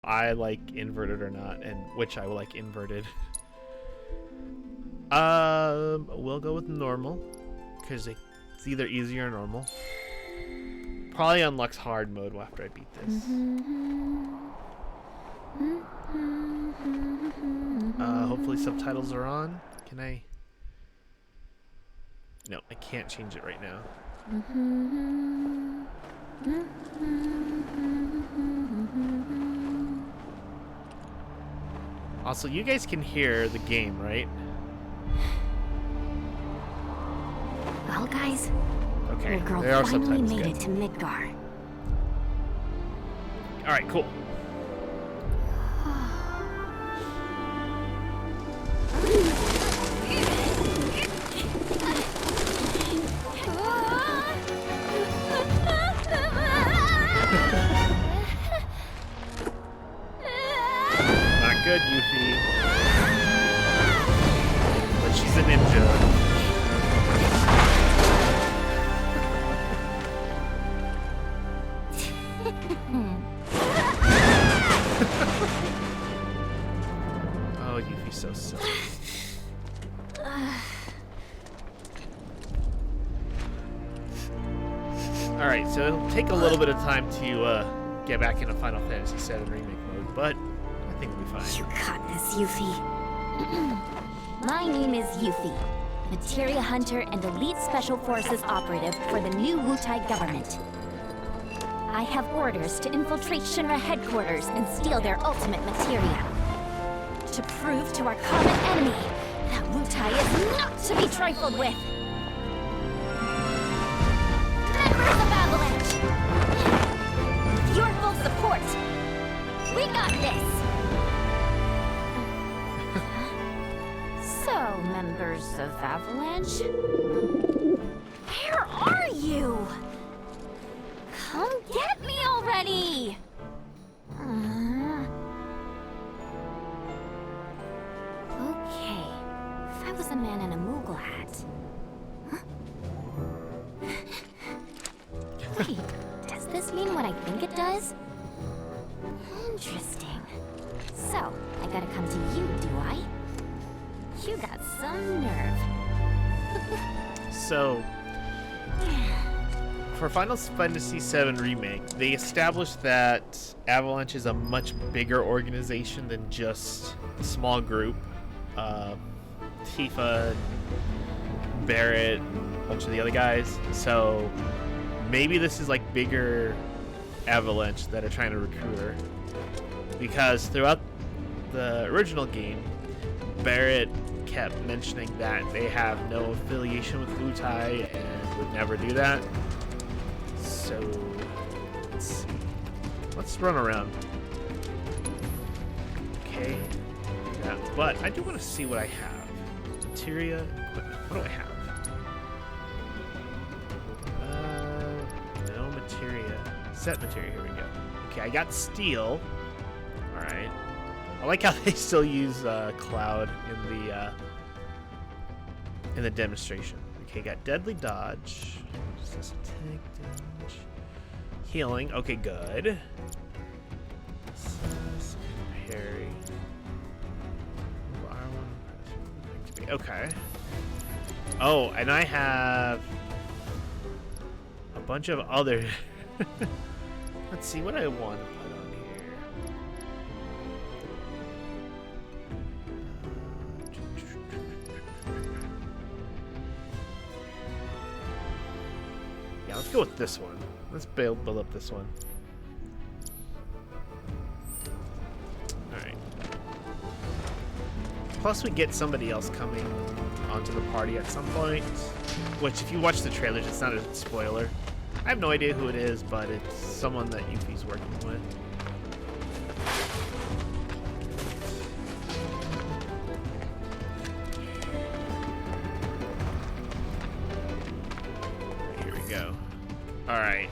I like inverted or not, and which I will like inverted. We'll go with normal, because it's either easy or normal. Probably unlocks hard mode after I beat this. Hopefully subtitles are on. Can I? No, I can't change it right now. Also, you guys can hear the game, right? Well, guys, okay, your girl there are finally subtitles. made Good. it to Midgar. All right, cool. Not good, Yuffie. But she's a ninja. Oh, Yuffie's so silly. Alright, so it'll take a little bit of time to get back into Final Fantasy VII Remake mode, but I think we'll be fine. You got this, Yuffie. My name is Yuffie, Materia Hunter and Elite Special Forces operative for the new Wutai government. I have orders to infiltrate Shinra headquarters and steal their ultimate materia. To prove to our common enemy that Wutai is not to be trifled with. Members of Avalanche! With your full support, we got this! So, members of Avalanche, where are you? Come get me already! Okay, if I was a man in a Moogle hat... Huh? Wait, does this mean what I think it does? Interesting. So, I gotta come to you, do I? You got some nerve. So, for Final Fantasy VII Remake, they established that Avalanche is a much bigger organization than just a small group. Tifa, Barrett, a bunch of the other guys. So, maybe this is like bigger Avalanche that are trying to recruit her. Because throughout the original game, Barrett kept mentioning that they have no affiliation with Wutai and would never do that. So, let's see. Let's run around. Okay. Yeah, but I do want to see what I have. Materia, equipment. What do I have? No materia. Set materia. Here we go. Okay, I got steel. All right. I like how they still use Cloud in the demonstration. Okay, got deadly dodge. Just attack damage. Healing. Okay, good. Parry. Okay. Oh, and I have a bunch of other. Let's see what I want to put on here. Yeah, let's go with this one. Let's build up this one. Alright. Plus we get somebody else coming onto the party at some point. Which, if you watch the trailers, it's not a spoiler. I have no idea who it is, but it's someone that Yuffie's working with. Here we go. Alright.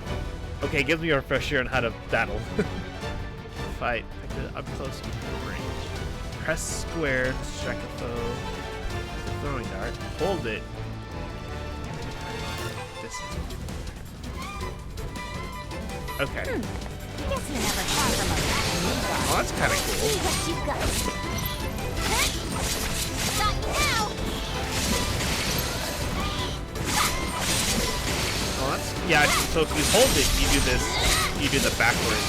Okay, give me a refresher on how to battle. Fight. Up close range. Press square to strike a foe. Throwing dart. Hold it. Distance. Okay. Guess you're never far from a rat. Oh, that's kind of See cool. what you got. Got you now. Oh, that's, yeah, so if you hold it, you do this, you do the backward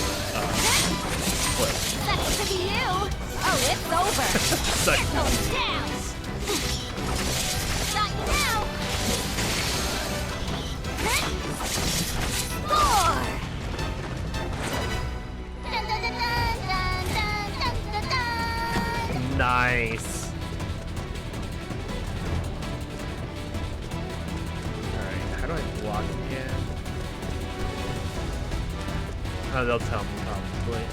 flip. That's to be you. Oh, it's over. So, You're going down. Got you now. Score. Dun, dun, dun, dun, dun, dun, dun, dun. nice. Alright, how do I block again? Oh, they'll tell me probably.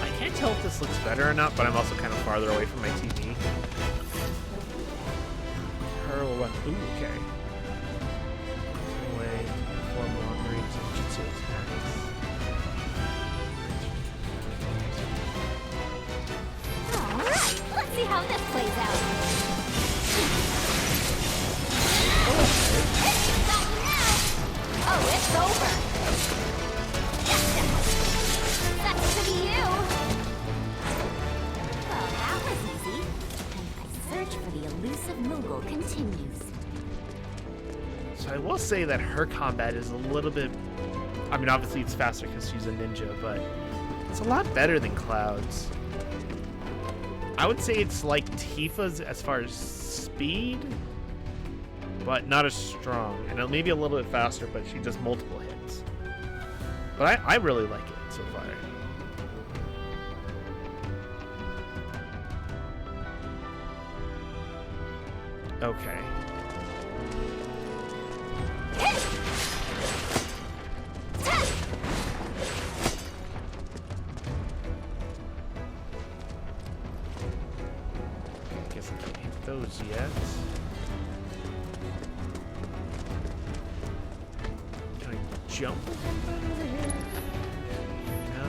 I can't tell if this looks better or not, but I'm also kind of farther away from my TV. Hurl one. Ooh, okay. Away, perform long range jutsu attacks. Alright, let's see how this plays out. Got you now. Oh, it's over. Gotcha. That's to be you. Well, that was easy. And my search for the elusive Moogle continues. So I will say that her combat is a little bit... I mean, obviously it's faster because she's a ninja, but it's a lot better than Cloud's. I would say it's like Tifa's as far as speed, but not as strong. And maybe a little bit faster, but she does multiple hits. But I really like it so far. Okay. Guess I can't hit those yet. Can I jump over here? No.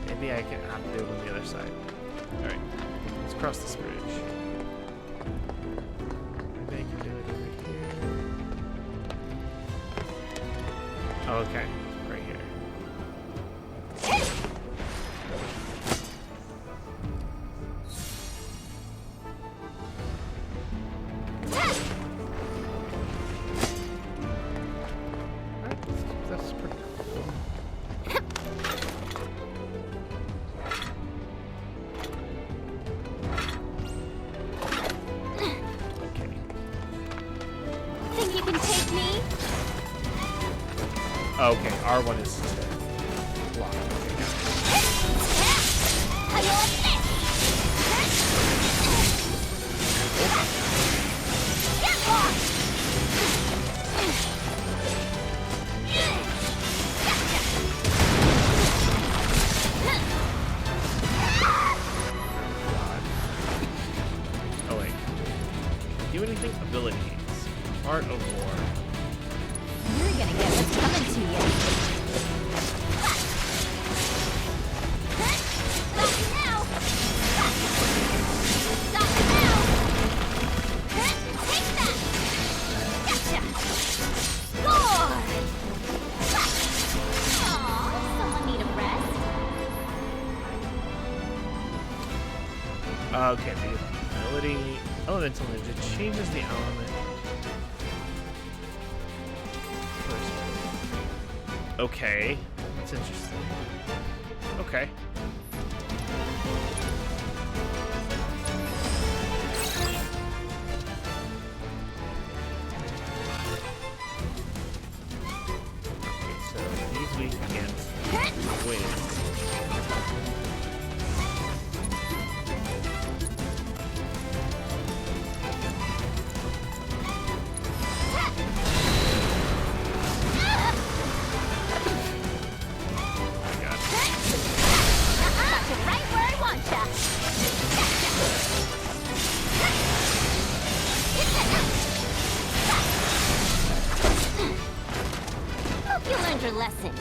Maybe I can have to do it on the other side. Alright, let's cross this bridge. Maybe I can do it over here. Oh, okay, right here. That's pretty cool. Okay. Think you can take me? Oh, okay, R1 is to block. Okay, got it. How you like this? Get lost! Oh wait. Do anything? Abilities. Art of War. You're gonna get what's coming to you. Got you now. Got you now. Take that. Gotcha. Score. Aw, someone need a rest? Okay, the ability Elemental Ninja changes the element. Okay, that's interesting. Okay. Okay, so he's weak against wind. Got you right where I want ya. Hope you learned your lesson.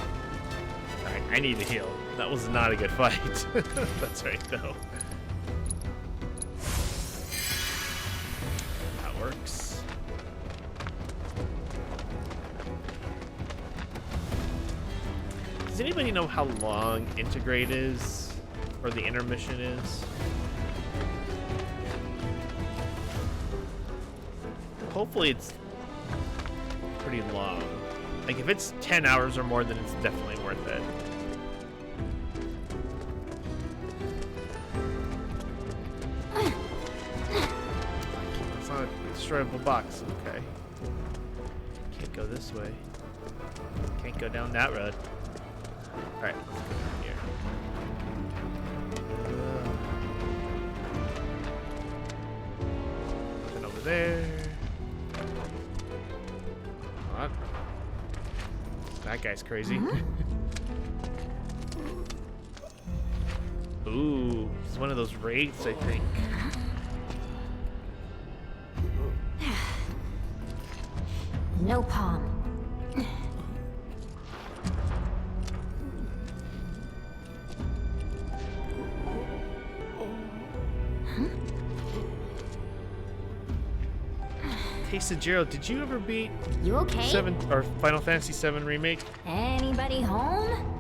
Alright, I need to heal. That was not a good fight. That's right, though. That works. Does anybody know how long Integrate is? Or the intermission is? Hopefully it's pretty long. Like, if it's 10 hours or more, then it's definitely worth it. It's not a destroyable box, okay. Can't go this way. Can't go down that road. Alright, let's go down here. Nothing over there. What? That guy's crazy. Ooh, it's one of those wraiths, I think. No palm. Hey, Sajiro, did you ever beat You okay? Final Fantasy VII Remake? Anybody home?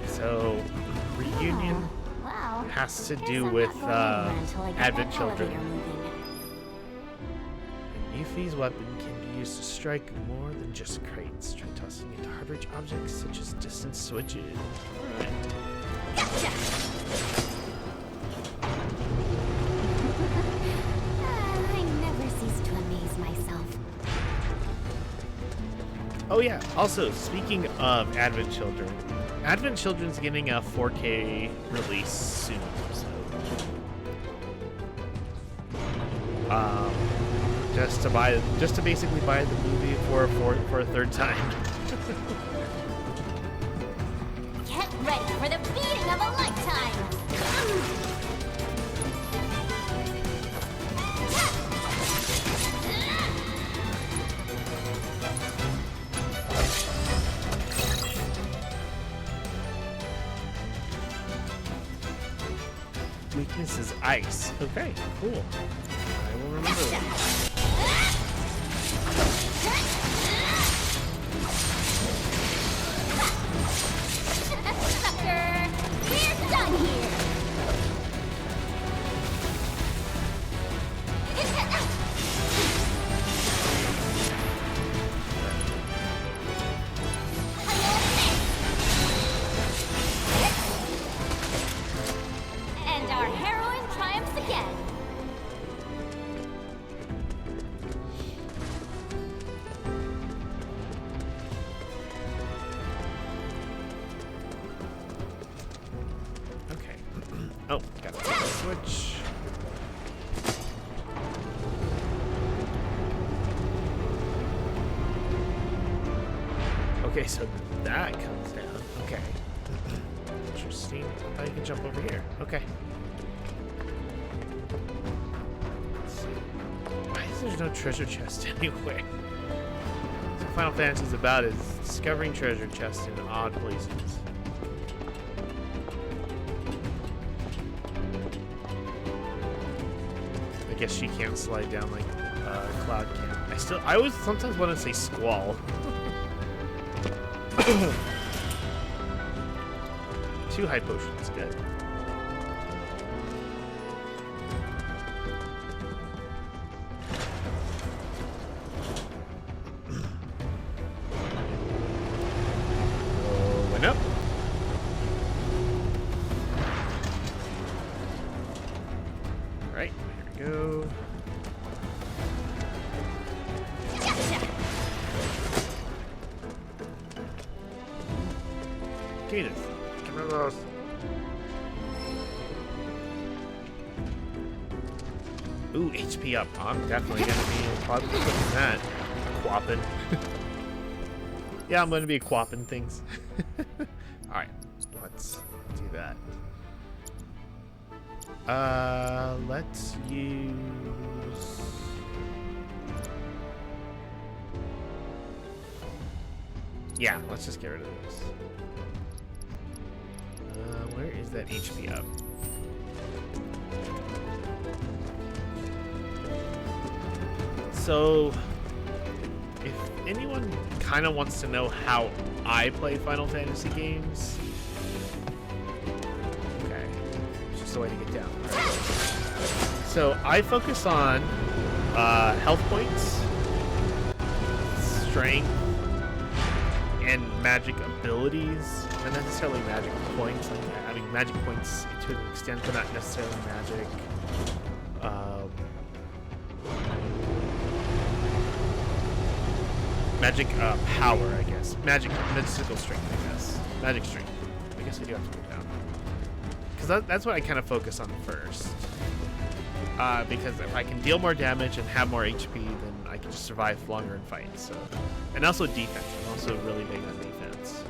So, reunion Wow. has to Guess do I'm with not going anywhere until I get Advent that Children. elevator moving. Yuffie's weapon can be used to strike more than just crates. Try tossing into hard-reach objects such as distance switches. Alright. Gotcha. I never cease to amaze myself. Oh yeah, also, speaking of Advent Children, Advent Children's getting a 4K release soon, so... just to basically buy the movie for a third time. Get ready for the beating of a lifetime! Weakness is ice. Okay, cool. I will remember that. Sucker! We're done here! And our heroine triumphs again. Okay. Oh, got the switch. Okay, so that comes down. Okay. Interesting. I thought you could jump over here. Okay. Let's see. Why is there no treasure chest anywhere? That's what Final Fantasy is about, is discovering treasure chests in odd places. I guess she can't slide down like Cloud can. I always sometimes want to say Squall. 2 high potions, good. Going up. Alright, here we go. Cadence, get rid of those. Ooh, HP up. I'm definitely gonna be probably putting that. Quapping. Yeah, I'm gonna be quapping things. Alright, let's do that. Let's use... Yeah, let's just get rid of this. Where is that HP up? So, if anyone kind of wants to know how I play Final Fantasy games, okay, it's just a way to get down. Right. So I focus on health points, strength, and magic abilities. Not necessarily magic points. Like having magic points to an extent, but not necessarily magic. Magic power, I guess. Mystical strength, I guess. Magic strength. I guess I do have to go down. Because that's what I kind of focus on first. Because if I can deal more damage and have more HP, then I can just survive longer in fights. So, and also defense. I'm also really big on defense.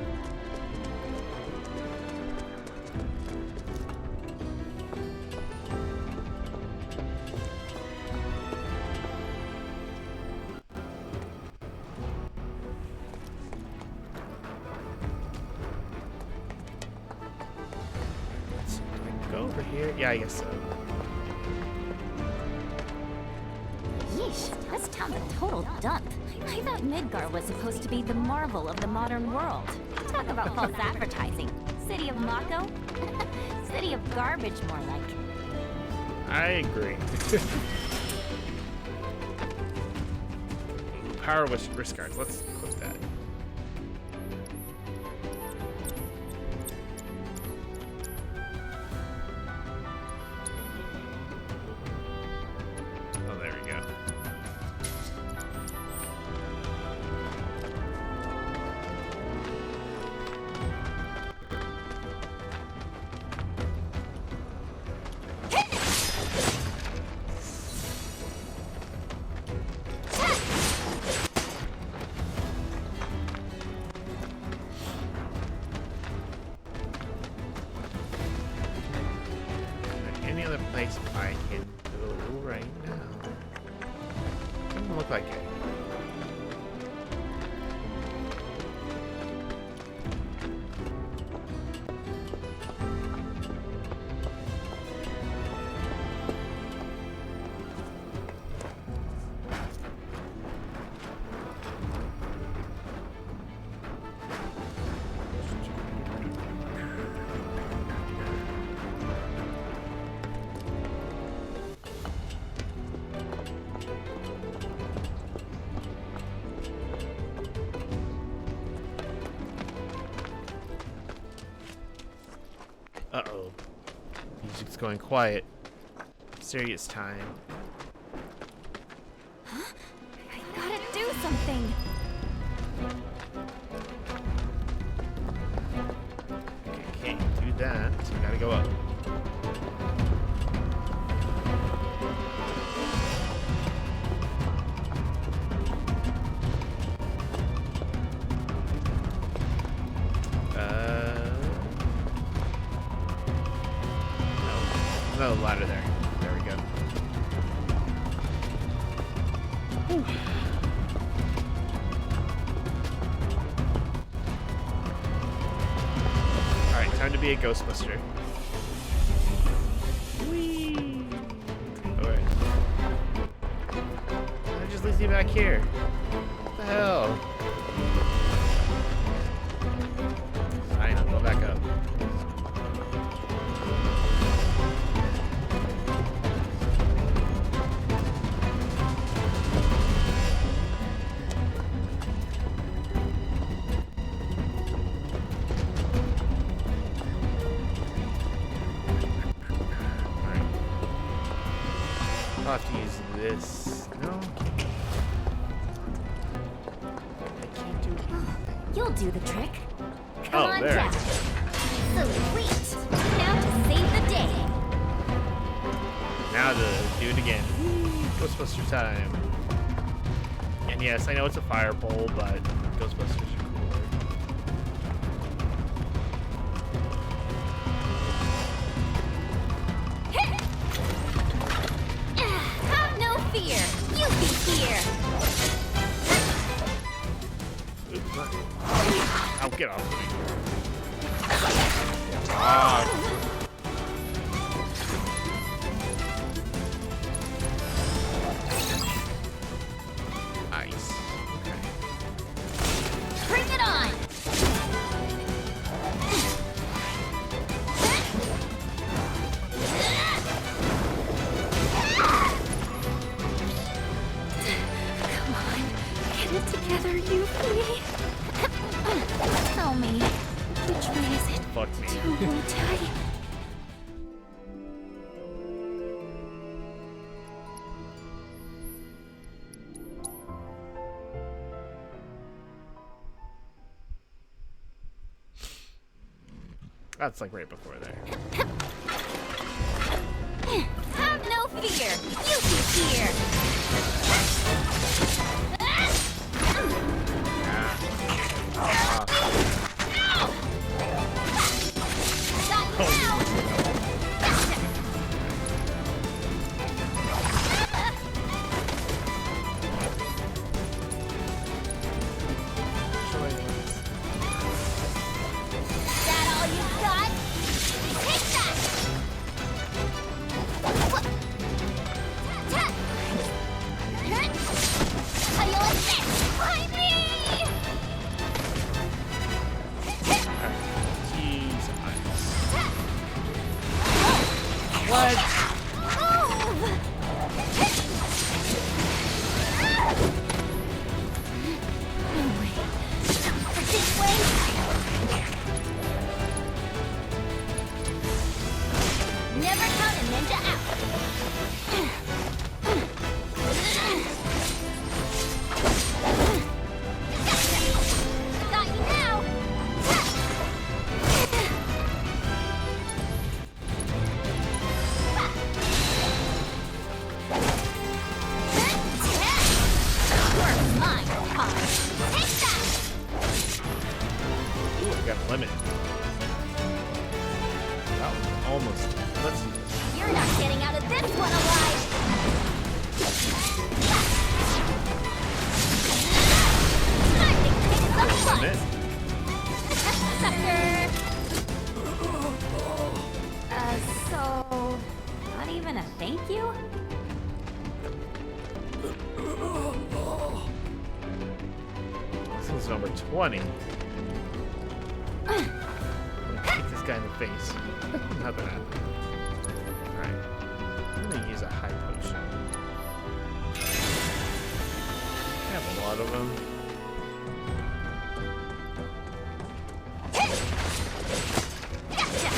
Over here? Yeah, I guess so. Yeesh, this town's a total dump. I thought Midgar was supposed to be the marvel of the modern world. Talk about false advertising. City of Mako? City of garbage, more like. I agree. Power risk guards. Let's equip that. Any other place I can go right now? Doesn't look like it. Uh-oh. Music's going quiet. Serious time. Huh? I gotta do something. Okay, can't do that, so we gotta go up. No ladder there. There we go. Whew. Alright, time to be a Ghostbuster. Whee! Alright. That just leaves me back here. What the hell? Fine, I'll go back up. I'll have to use this. No? I can't do anything. You'll do the trick. Come on there. down. Sweet. Now to save the day. Now to do it again. Ghostbuster time. And yes, I know it's a fire pole, but Ghostbusters are cooler. Have no fear. Yuffie here. Oops, not Oh, get off of me. Ah. Nice. Okay. Bring it on! Come on, get it together, Yuffie. Tell me, which way is it Fuck me. to Wutai? That's like right before there. Have no fear! Yuffie's here! Got you now! That all you've got? Take that! How do you like this? Find me! Jeez. What? Move! No way. This way? Never count a ninja out. Got you now. You're mine, Pop. Take that. Ooh, I got a limit. That was almost. Let's see this. You're not getting out of this one alive. Time to kick some butt. Limit. Sucker. So not even a thank you? This one's number 20. I'm gonna kick this guy in the face. Not gonna happen. Alright. I'm gonna use a high potion. I have a lot of them. Gotcha.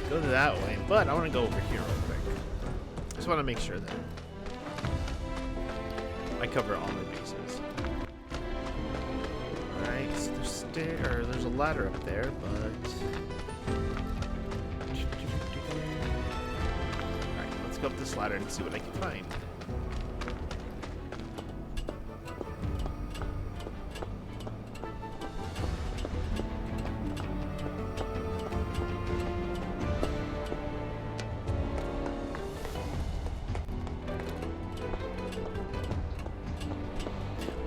Go that way, but I want to go over here real quick. Just want to make sure that I cover all my bases. Alright, so there's a ladder up there, but alright, let's go up this ladder and see what I can find.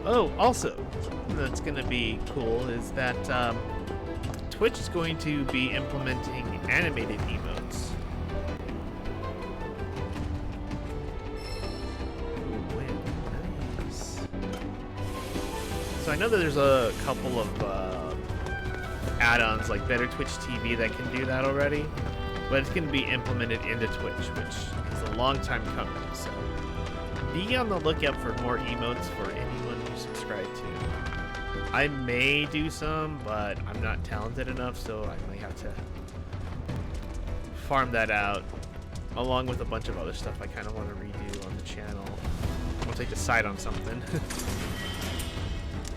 Oh, also, something that's going to be cool is that Twitch is going to be implementing animated emotes. Ooh, wait, nice. So I know that there's a couple of add-ons like Better Twitch TV that can do that already, but it's going to be implemented into Twitch, which is a long time coming. So be on the lookout for more emotes for anyone you subscribe to. I may do some, but I'm not talented enough, so I might have to farm that out, along with a bunch of other stuff I kind of want to redo on the channel. Once I decide on something.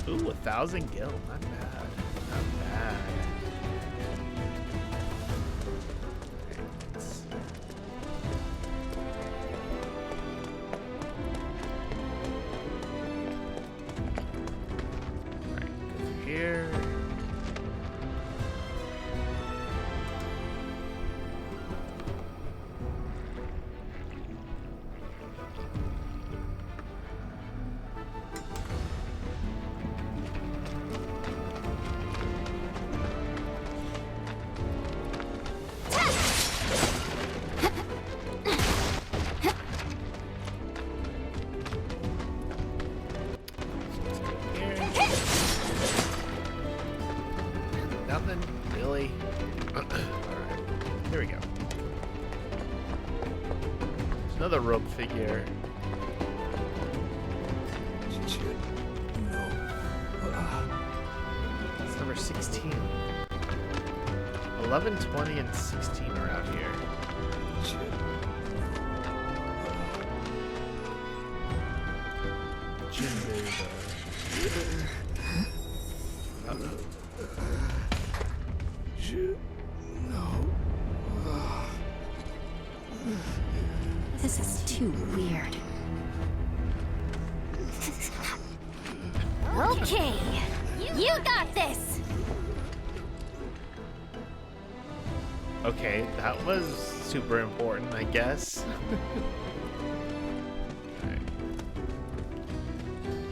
Ooh, 1,000 gil. Not bad. Not bad. Okay, let's see. Alright, go through here. Nothing? Really? Alright. Here we go. There's another rope figure. It's number 16. 11, 20, and 16 are out here. This is too weird. Okay, you got this! Okay, that was super important, I guess. Alright.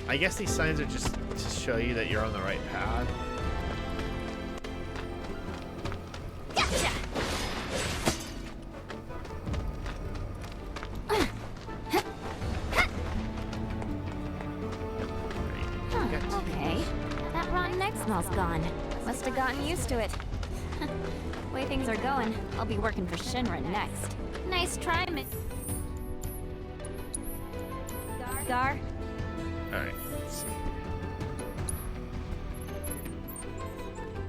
I guess these signs are just to show you that you're on the right path. Gotcha! Okay, that rotten egg smell's gone. Must have gotten used to it. Way things are going, I'll be working for Shinra next. Nice try, Gar. Alright, let's see.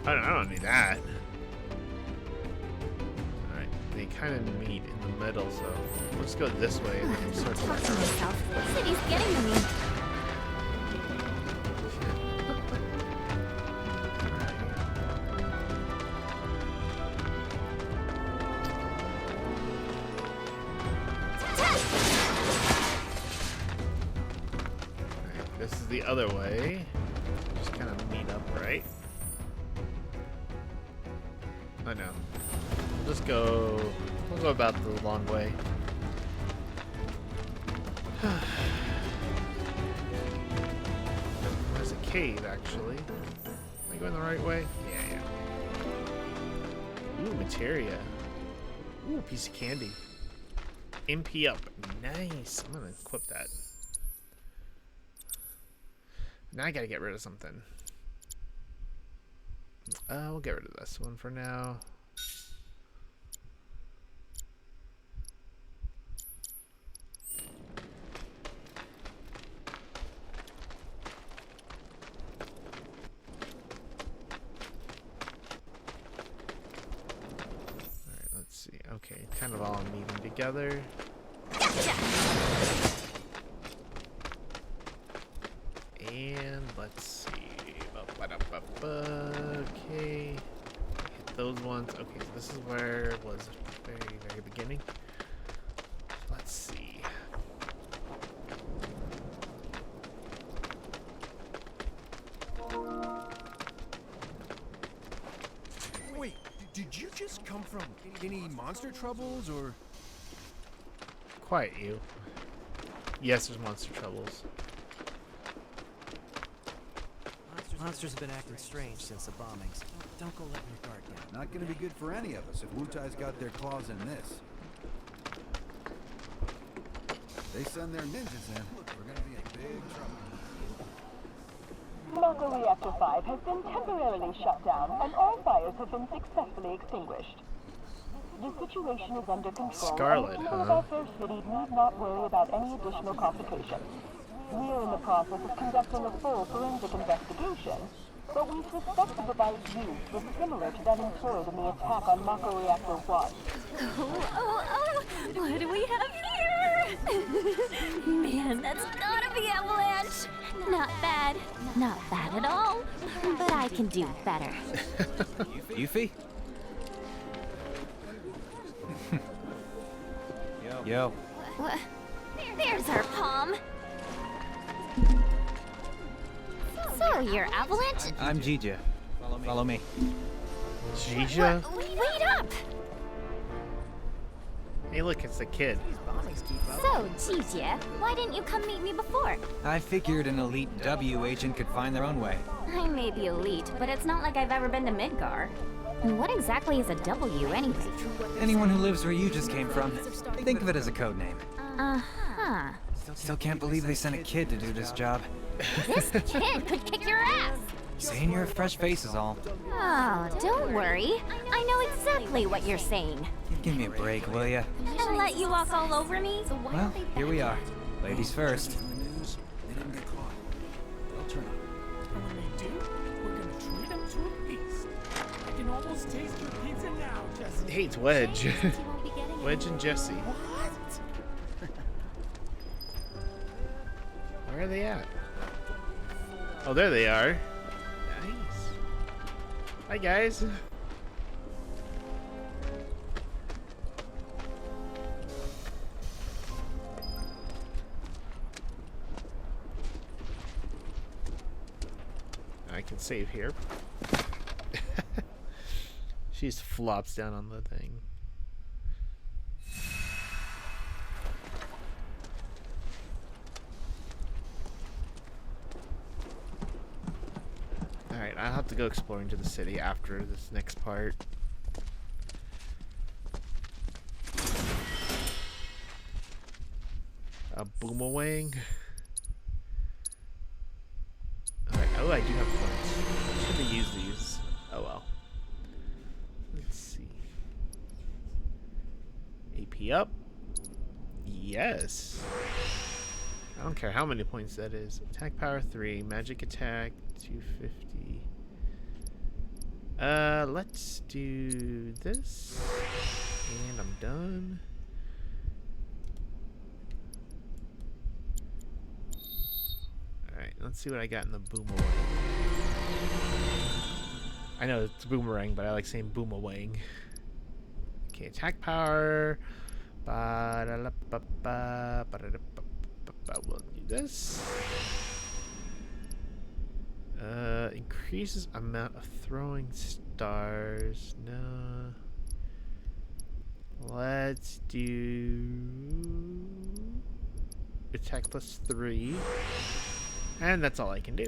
I don't need that. Alright, they kind of meet in the middle, so let's go this way and then circle Talk to around. myself. This city's getting to me. This is the other way. Just kind of meet up, right? I know. We'll just go. We'll go about the long way. There's a cave, actually. Am I going the right way? Yeah. Ooh, materia. Ooh, piece of candy. MP up. Nice. I'm gonna equip that. Now I gotta get rid of something. We'll get rid of this one for now. Alright, let's see. Okay, kind of all meeting together. And let's see. Okay. Hit those ones. Okay, so this is where it was very, very beginning. Let's see. Wait, did you just come from any monster troubles or? Quiet you. Yes, there's monster troubles. Monsters have been acting strange since the bombings. Don't go letting your guard down. Not gonna be good for any of us if Wutai's got their claws in this. They send their ninjas in, we're gonna be in big trouble. Mako Reactor 5 has been temporarily shut down and all fires have been successfully extinguished. The situation is under control Scarlet, and the people huh? of our fair city need not worry about any additional complications. We are in the process of conducting a full forensic investigation, but we suspect the device used was similar to that employed in the attack on Mako Reactor 1. Oh, what do we have here? Man, that's gotta be Avalanche. Not bad. Not bad at all. But I can do better. Yuffie? Yo. What? There's our palm. So, you're Avalanche? I'm Jija. Follow me. Jija? Wait up! Hey, look, it's the kid. So, Jija, why didn't you come meet me before? I figured an elite W agent could find their own way. I may be elite, but it's not like I've ever been to Midgar. And what exactly is a W anyway? Anyone who lives where you just came from, think of it as a code name. Uh-huh. Still can't believe they sent a kid to do this job. This kid could kick your ass! Saying you're a fresh face is all. Oh, don't worry. I know exactly what you're saying. Give me a break, will ya? And let you walk all over me? Well, here we are. Ladies first. In the news, they didn't get caught. They'll turn up. And when they do, we're gonna treat them to a feast. I can almost taste your pizza now, Jesse. Hey, it's Wedge. Wedge and Jesse. What? Where are they at? Oh, there they are. Nice. Hi, guys. I can save here. She just flops down on the thing. Alright, I'll have to go exploring to the city after this next part. A boomerang. Alright, oh, I do have points. Should have used these. Oh well. Let's see. AP up. Yes. I don't care how many points that is. Attack power 3, magic attack 250. Let's do this. And I'm done. Alright, let's see what I got in the boomerang. I know it's boomerang, but I like saying boomerang. Okay, attack power. We'll do this. Increases amount of throwing stars. No. Let's do attack plus 3. And that's all I can do.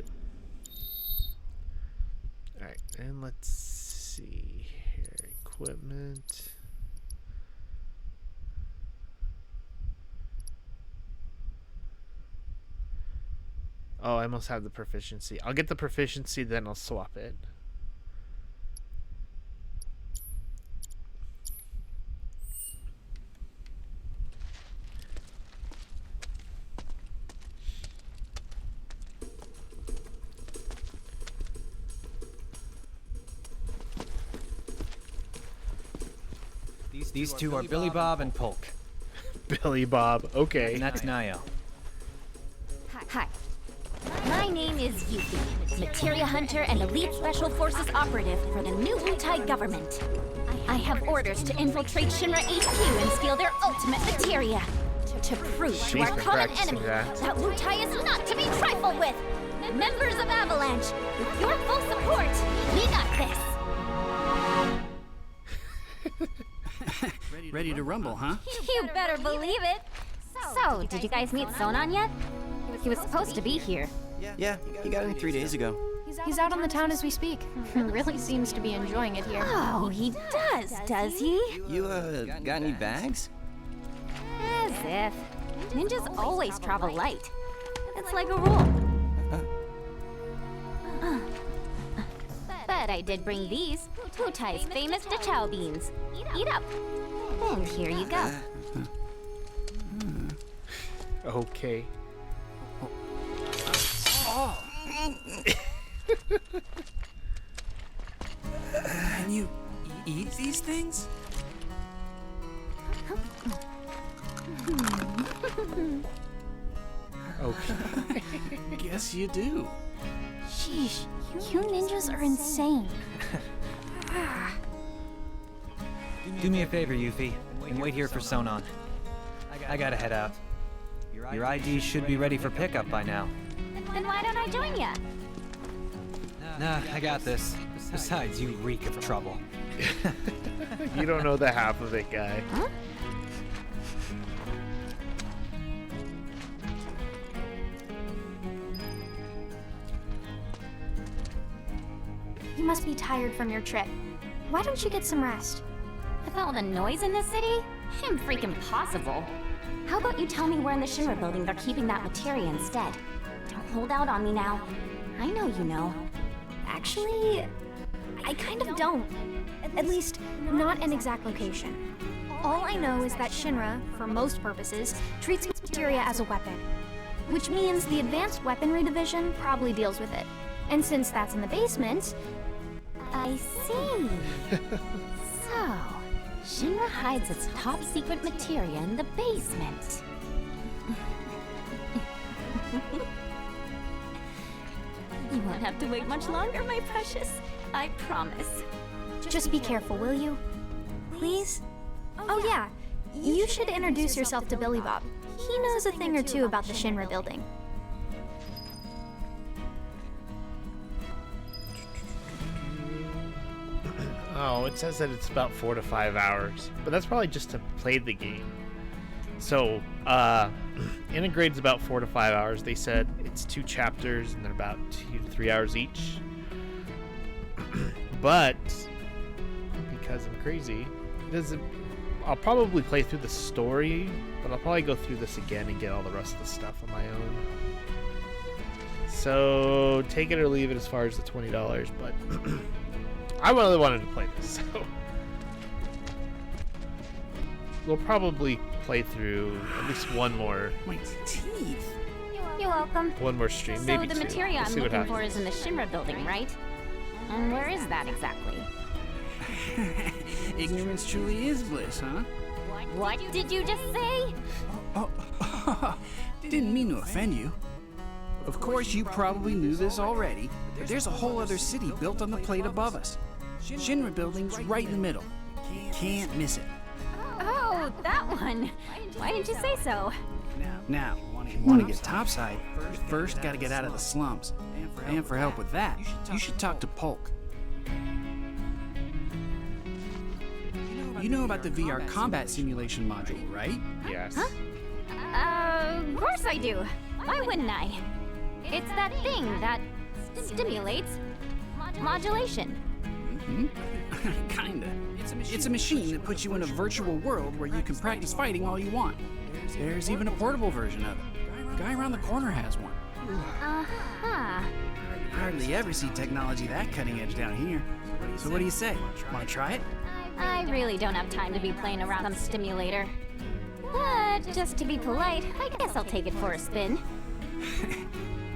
Alright, and let's see here. Equipment. Oh, I must have the proficiency. I'll get the proficiency, then I'll swap it. These two are Billy Bob and Polk. Billy Bob, okay. And that's Nio. Hi. My name is Yuffie, materia hunter and elite special forces operative for the new Wutai government. I have orders to infiltrate Shinra HQ and steal their ultimate materia. To prove to She's our been common practicing enemy that. that Wutai is not to be trifled with. Members of Avalanche, with your full support, we got this. Ready to rumble, huh? You better believe it. So, did you guys meet Sonan yet? He was supposed to be here. Yeah, he got in 3 days ago. He's out on the town as we speak. Really seems to be enjoying it here. Oh, he does he? You, got any bags? As if. Ninjas always travel light. It's like a rule. But I did bring these. Wutai's famous Dachau beans. Eat up. And here you go. Okay. Can you eat these things? Okay. Guess you do. Sheesh, you ninjas are insane. Do me a favor, Yuffie, and wait here for Sonan. I gotta head out. Your ID should be ready for pickup by now. Then why don't I join ya? Nah, I got this. Besides, you reek of trouble. You don't know the half of it, guy. Huh? You must be tired from your trip. Why don't you get some rest? With all the noise in this city? I'm freaking possible. How about you tell me where in the Shinra building they're keeping that materia instead? Don't hold out on me now. I know you know. Actually, I kind of don't. At least, not an exact location. All I know is that Shinra, for most purposes, treats materia as a weapon. Which means the Advanced Weaponry Division probably deals with it. And since that's in the basement... I see. So, Shinra hides its top secret materia in the basement. You won't have to wait much longer, my precious. I promise. Just be careful, will you? Please? Oh yeah, you should introduce yourself to Billy Bob. He knows a thing or two about the Shinra building. Oh, it says that it's about 4 to 5 hours, but that's probably just to play the game. So, Integrate's about 4 to 5 hours. They said it's 2 chapters and they're about 2 to 3 hours each. But because I'm crazy, I'll probably play through the story, but I'll probably go through this again and get all the rest of the stuff on my own. So take it or leave it as far as the $20, but I really wanted to play this, so we'll probably play through at least one more My teeth. You're welcome. stream, So maybe the two. materia We'll I'm see what looking for happens. is in the Shinra building, right? And where is that exactly? Ignorance truly is bliss, huh? What did you just say? Oh, didn't mean to offend you. Of course, you probably knew this already, but there's a whole other city built on the plate above us. Shinra building's right in the middle. Can't miss it. Oh, that one. Why didn't you say so? Now, if you want to get topside, you first got to get out of the slums. And for help with that, you should talk to Polk. You know about the VR combat simulation module, right? Yes. Of course I do. Why wouldn't I? It's that thing that stimulates modulation. Kinda. It's a machine that puts you in a virtual world where you can practice fighting all you want. There's even a portable version of it. Guy around the corner has one. Uh-huh. Hardly ever see technology that cutting edge down here. So what do you say? Want to try it? I really don't have time to be playing around some stimulator. But just to be polite, I guess I'll take it for a spin.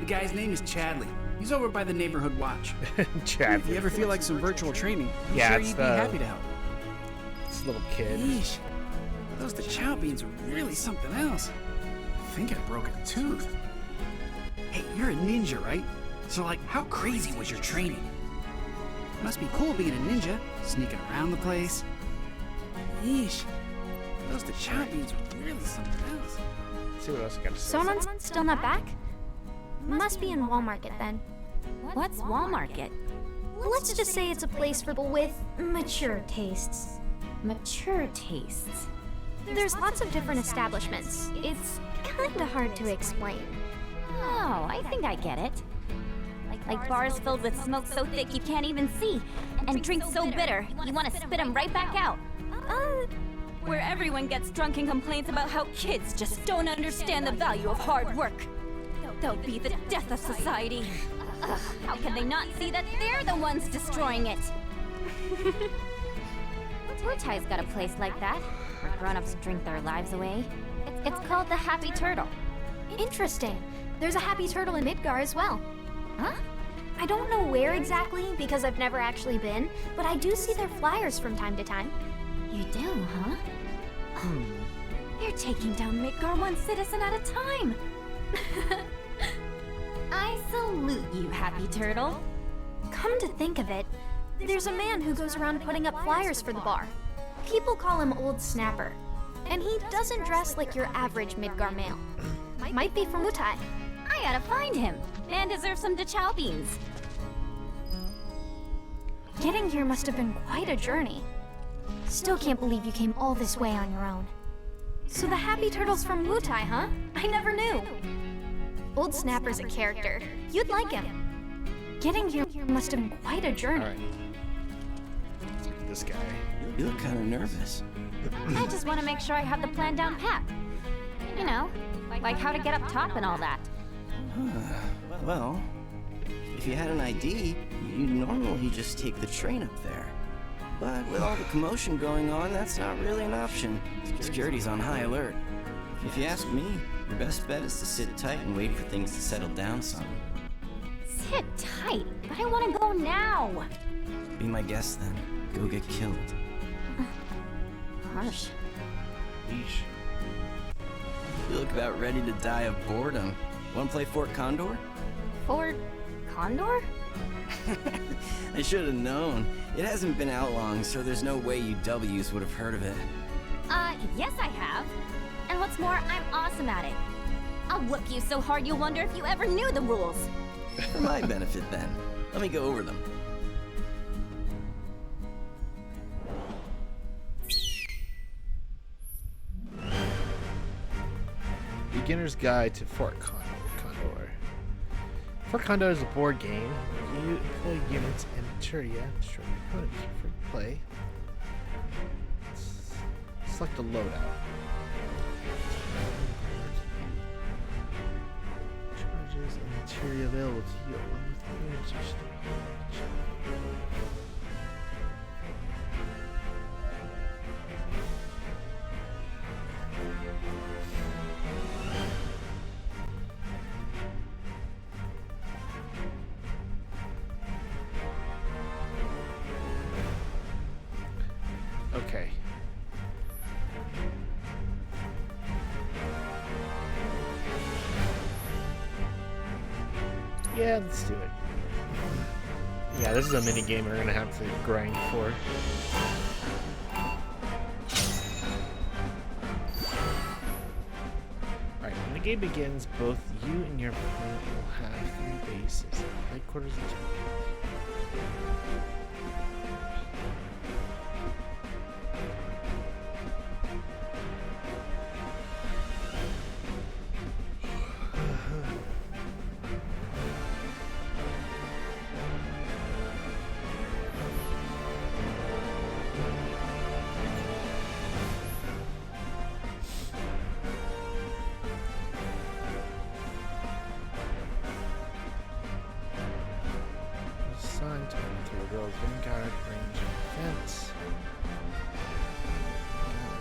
The guy's name is Chadley. He's over by the neighborhood watch. Chad, If you ever feel like some virtual training, I'm Yeah, sure it's you'd be the- happy to help. this little kid. Yeesh. Those Chow beans are really something else. I think I broke a tooth. Hey, you're a ninja, right? So, like, how crazy was your training? Must be cool being a ninja, sneaking around the place. Yeesh. Those Chow beans are really something else. Let's see what else I got to say. Sonon's still not back? Must be in Wall Market then. What's Wall Market? Let's just say it's a place for people with mature tastes. Mature tastes. There's lots of different establishments. It's kinda hard to explain. Oh, I think I get it. Like bars filled with smoke so thick you can't even see, and drinks so bitter you want to spit them right back out. Where everyone gets drunk and complains about how kids just don't understand the value of hard work. They'll be the death of society. Ugh, how can they not see that they're the ones destroying it? Wutai's got a place like that, where grown-ups drink their lives away. It's called the Happy Turtle. Interesting. There's a Happy Turtle in Midgar as well. Huh? I don't know where exactly because I've never actually been, but I do see their flyers from time to time. You do, huh? They're taking down Midgar one citizen at a time. I salute you, Happy Turtle. Come to think of it, there's a man who goes around putting up flyers for the bar. People call him Old Snapper, and he doesn't dress like your average Midgar male. Might be from Wutai. I gotta find him, and deserve some Chow beans. Getting here must have been quite a journey. Still can't believe you came all this way on your own. So the Happy Turtle's from Wutai, huh? I never knew. Old Snapper's a character. You'd like him. Getting here must have been quite a journey. All right. Let's look at this guy. You look kind of nervous. I just want to make sure I have the plan down pat. You know, like how to get up top and all that. Well, if you had an ID, you'd normally just take the train up there. But with all the commotion going on, that's not really an option. Security's on high alert. If you ask me, your best bet is to sit tight and wait for things to settle down some. Sit tight, but I want to go now. Be my guest then. Go get killed. Harsh. Yeesh. You look about ready to die of boredom. Wanna play Fort Condor? Fort Condor? I should have known. It hasn't been out long, so there's no way you W's would have heard of it. Yes I have. And what's more, I'm awesome at it. I'll whoop you so hard you'll wonder if you ever knew the rules. For my benefit, then. Let me go over them. Beginner's Guide to Fort Condor. Fort Condor is a board game. You employ units and materia to destroy opponents for free play. Select a loadout. Charges and materia available to you along with the units you start. Okay. Yeah, let's do it. Yeah, this is a mini game we're gonna have to grind for. Alright, when the game begins, both you and your opponent will have 3 bases. Headquarters and assigned to the girls Vanguard range and defense.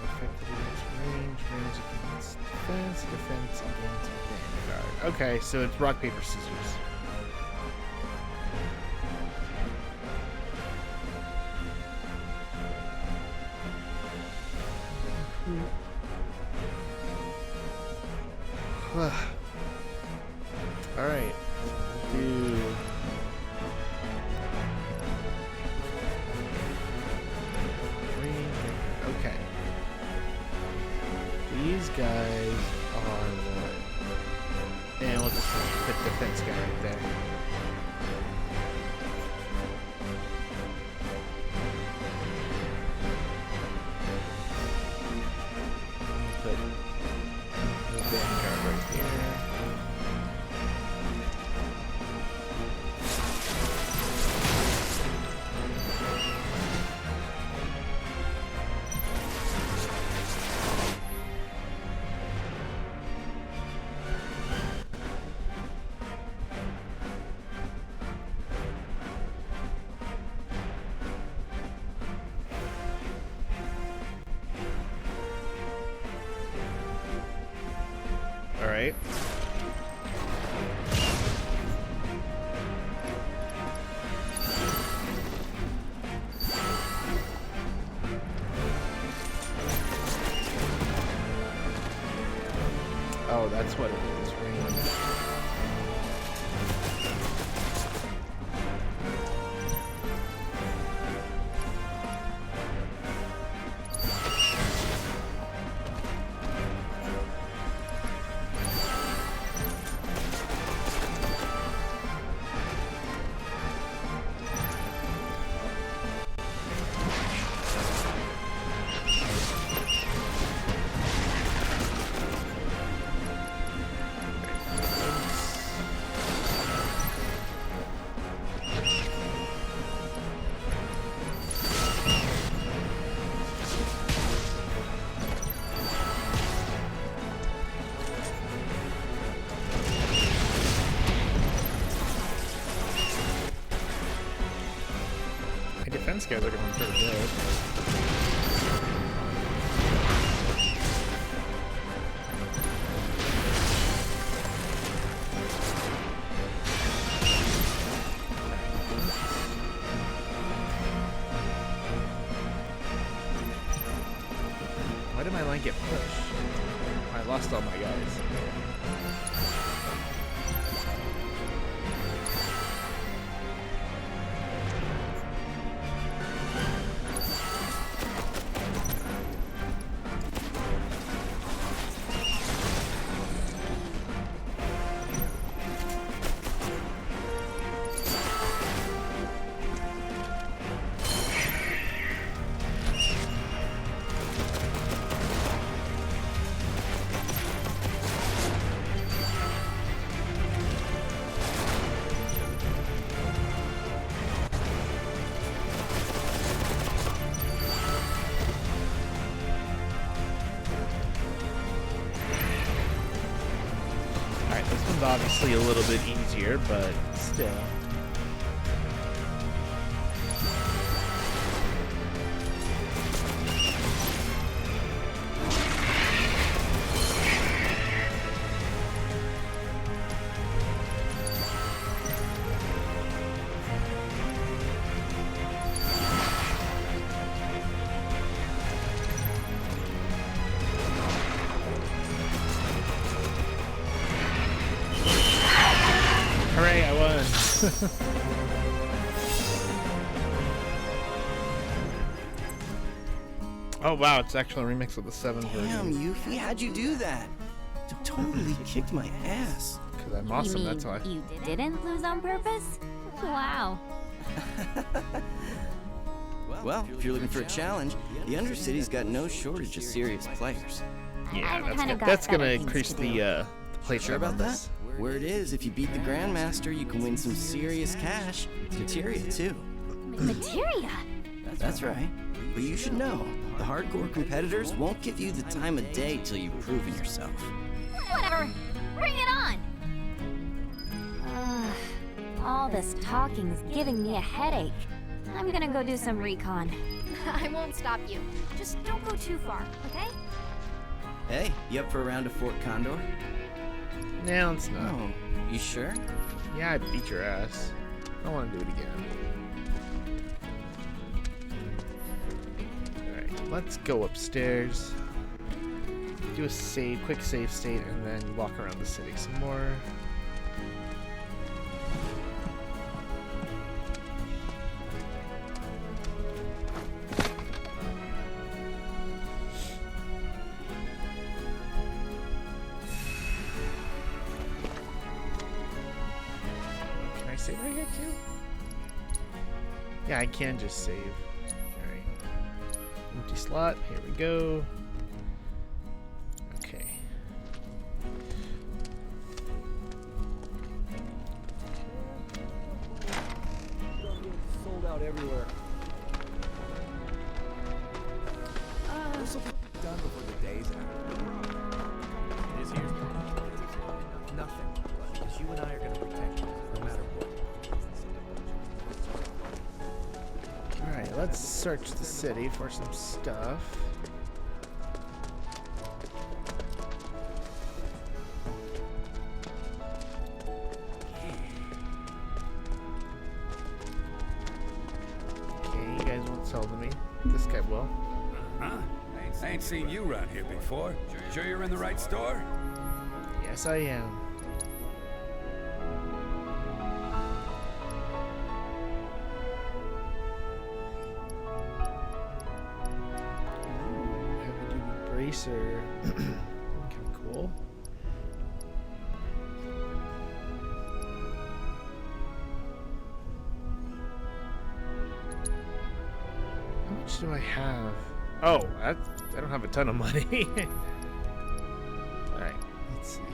Effective against range against defense against Vanguard. Okay, so it's rock, paper, scissors. Alright, do okay. These guys are what? And we'll just put the defense guy right there. Put the Vanguard right here. Alright. Oh, that's what it is. Range. My defense guys are going pretty good. Why did my line get pushed? I lost all my guys. Obviously a little bit easier, but still. Hooray, I won! Oh wow, it's actually a remix of the 7 version. Damn, Yuffie, how'd you do that? Totally kicked my ass. Because I'm awesome, you mean that's why. You didn't lose on purpose? Wow. Well, if you're looking for a challenge, the Undercity's got no shortage of serious players. Yeah, I've kinda got that's better gonna things increase to do. the play Sure time on about that? this. Word is, if you beat the Grandmaster, you can win some serious cash. Materia, too. Materia? That's right. But you should know, the hardcore competitors won't give you the time of day till you've proven yourself. Whatever. Bring it on! All this talking's giving me a headache. I'm gonna go do some recon. I won't stop you. Just don't go too far, okay? Hey, you up for a round of Fort Condor? No, it's not. Oh, you sure? Yeah, I beat your ass. I don't want to do it again. Alright, let's go upstairs. Do a quick save state, and then walk around the city some more. Save right here too? Yeah, I can just save. Alright. Empty slot, here we go. Okay. Sold out everywhere. This will be done before the day's out. This here's nothing. Because you and I are going to protect you, no matter what. Alright, let's search the city for some stuff. Okay, you guys won't sell to me. This guy will. Huh? I ain't seen you around here before. Sure you're in the right store? Yes, I am. Heavy-duty bracer. Kind of cool. How much do I have? Oh, I don't have a ton of money. Alright, let's see here.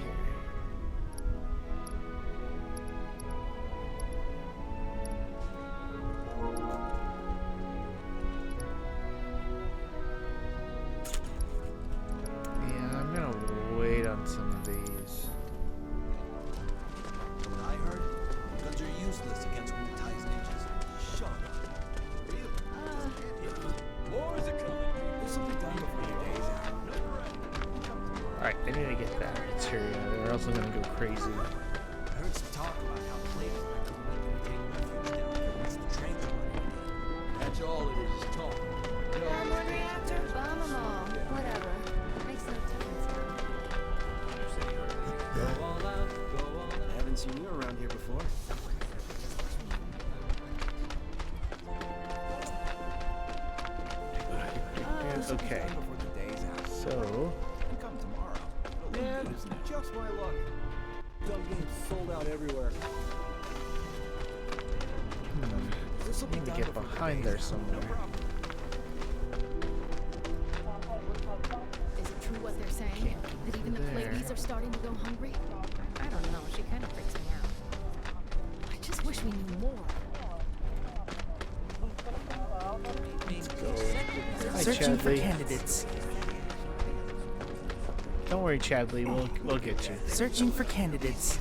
Yeah, I'm gonna wait on some of these. What I heard, guns are useless against Wu Tai's ninjas. Shut up. Really? materia. They're also gonna go crazy. I heard some talk about how planes might come up and take refuge down there once the trains are running. That's all it is talk. Bomb one reactor, bomb them all. Whatever. Makes no difference. Go all out, go all out. I haven't seen you around here before. Okay. Before the day's out. So You come tomorrow. Man, just my luck. Dumb games sold out everywhere. This'll be need to done get before the behind day's there out. somewhere. No problem. Is it true what they're saying? That even the there. ladies are starting to go hungry? I don't know. She kind of freaks me out. I just wish we knew more. Hi, Searching for Chadley. candidates. Don't worry, Chadley. We'll get you. Searching for candidates.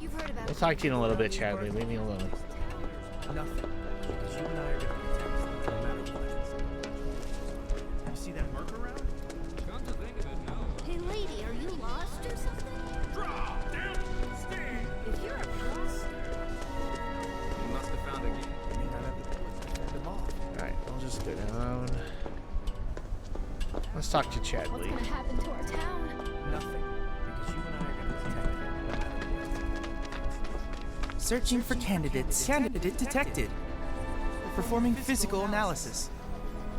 You've heard about We'll talk to you in a little bit, Chadley. Leave me alone. Nothing. Because you and I are gonna protect you no matter what. You see that merc around? Come to think of it, no. Hey, lady, are you lost or something? Draw! Down! Steve! If you're a boss, You must have found a game. You may not have the bullets to fend them off. Alright, I'll just go down. Let's talk to What's Chadley. gonna happen to our town? Nothing. Because you and I are gonna protect you no matter what. Searching for candidates. Candidate detected. Performing physical analysis.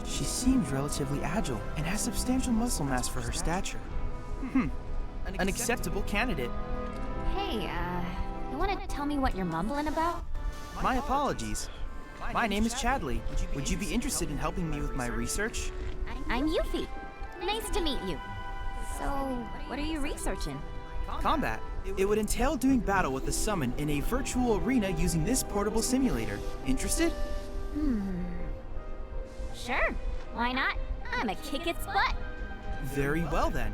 She seems relatively agile and has substantial muscle mass for her stature. An acceptable candidate. Hey, you want to tell me what you're mumbling about? My apologies. My name is Chadley. Would you be interested in helping me with my research? I'm Yuffie. Nice to meet you. So, what are you researching? Combat. It would entail doing battle with the summon in a virtual arena using this portable simulator. Interested? Sure. Why not? I'm a kick its butt. Very well then.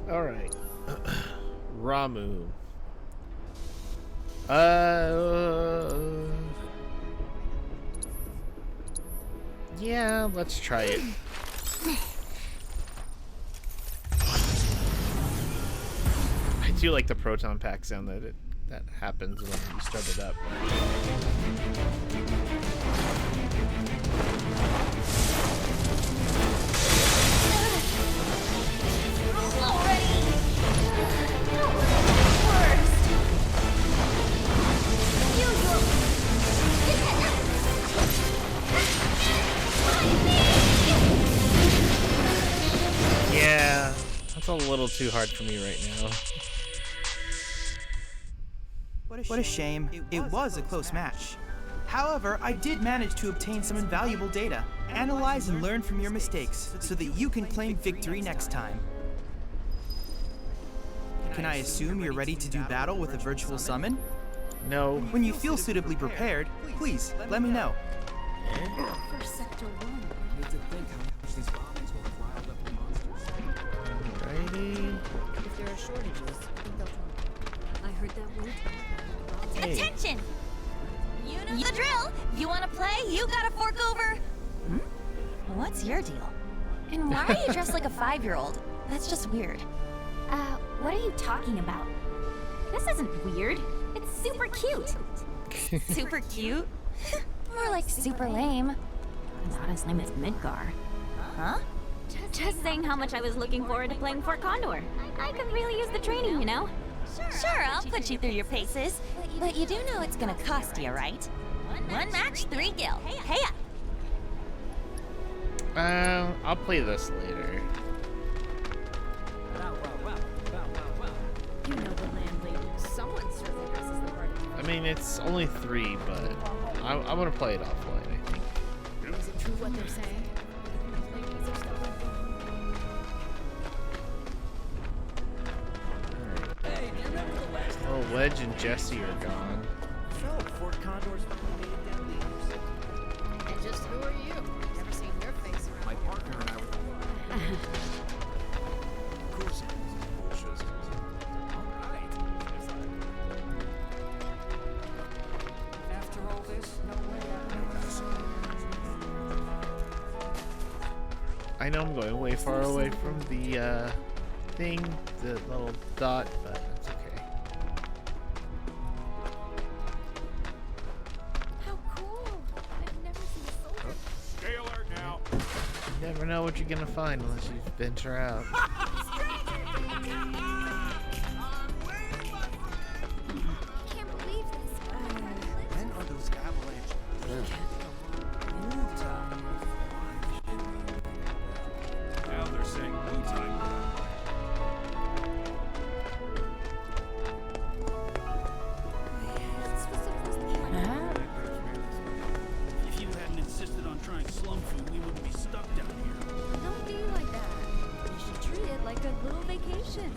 Alright. Ramu. Yeah, let's try it. I do like the proton pack sound that happens when you start it up. Yeah, that's a little too hard for me right now. What a shame. It was a close match. However, I did manage to obtain some invaluable data. Analyze and learn from your mistakes so that you can claim victory next time. Can I assume you're ready to do battle with a virtual summon? No. When you feel suitably prepared, please let me know. First sector 1. Need to think how much these bombings will have riled up the monsters. Alrighty. If there are shortages, they'll come. I heard that word. Hey. Attention! You know the drill. You want to play? You gotta fork over. What's your deal? And why are you dressed like a 5-year-old? That's just weird. What are you talking about? This isn't weird. It's super cute. Super cute? More like super lame. Not as lame as Midgar. Huh? Just saying how much I was looking forward to playing Fort Condor. I could really use the training, you know? Sure, I'll put you through your paces. But you do know it's gonna cost you, right? One match, 3 gil. Hey up. I'll play this later. You know the landlady. Someone certainly dresses the part. I mean, it's only 3, but I want to play it offline, I think. Is it true what they're saying? Ladies are starting to Oh, Wedge and Jesse are gone. So, Fort Condor's made it down the interstate. And just who are you? Never seen your face around. My partner and I were. Of course, it was bullshit. All right. After all this, no way. I know what I said. I know I'm going way far away from the thing, the little dot, but that's okay. How cool! I've never seen a soldier. Stay alert now. You never know what you're gonna find unless you venture out. Can't believe this. When are those avalanches? Now they're saying blue time. If you hadn't insisted on trying slum food, we wouldn't be stuck down here. Don't be like that. You should treat it like a little vacation.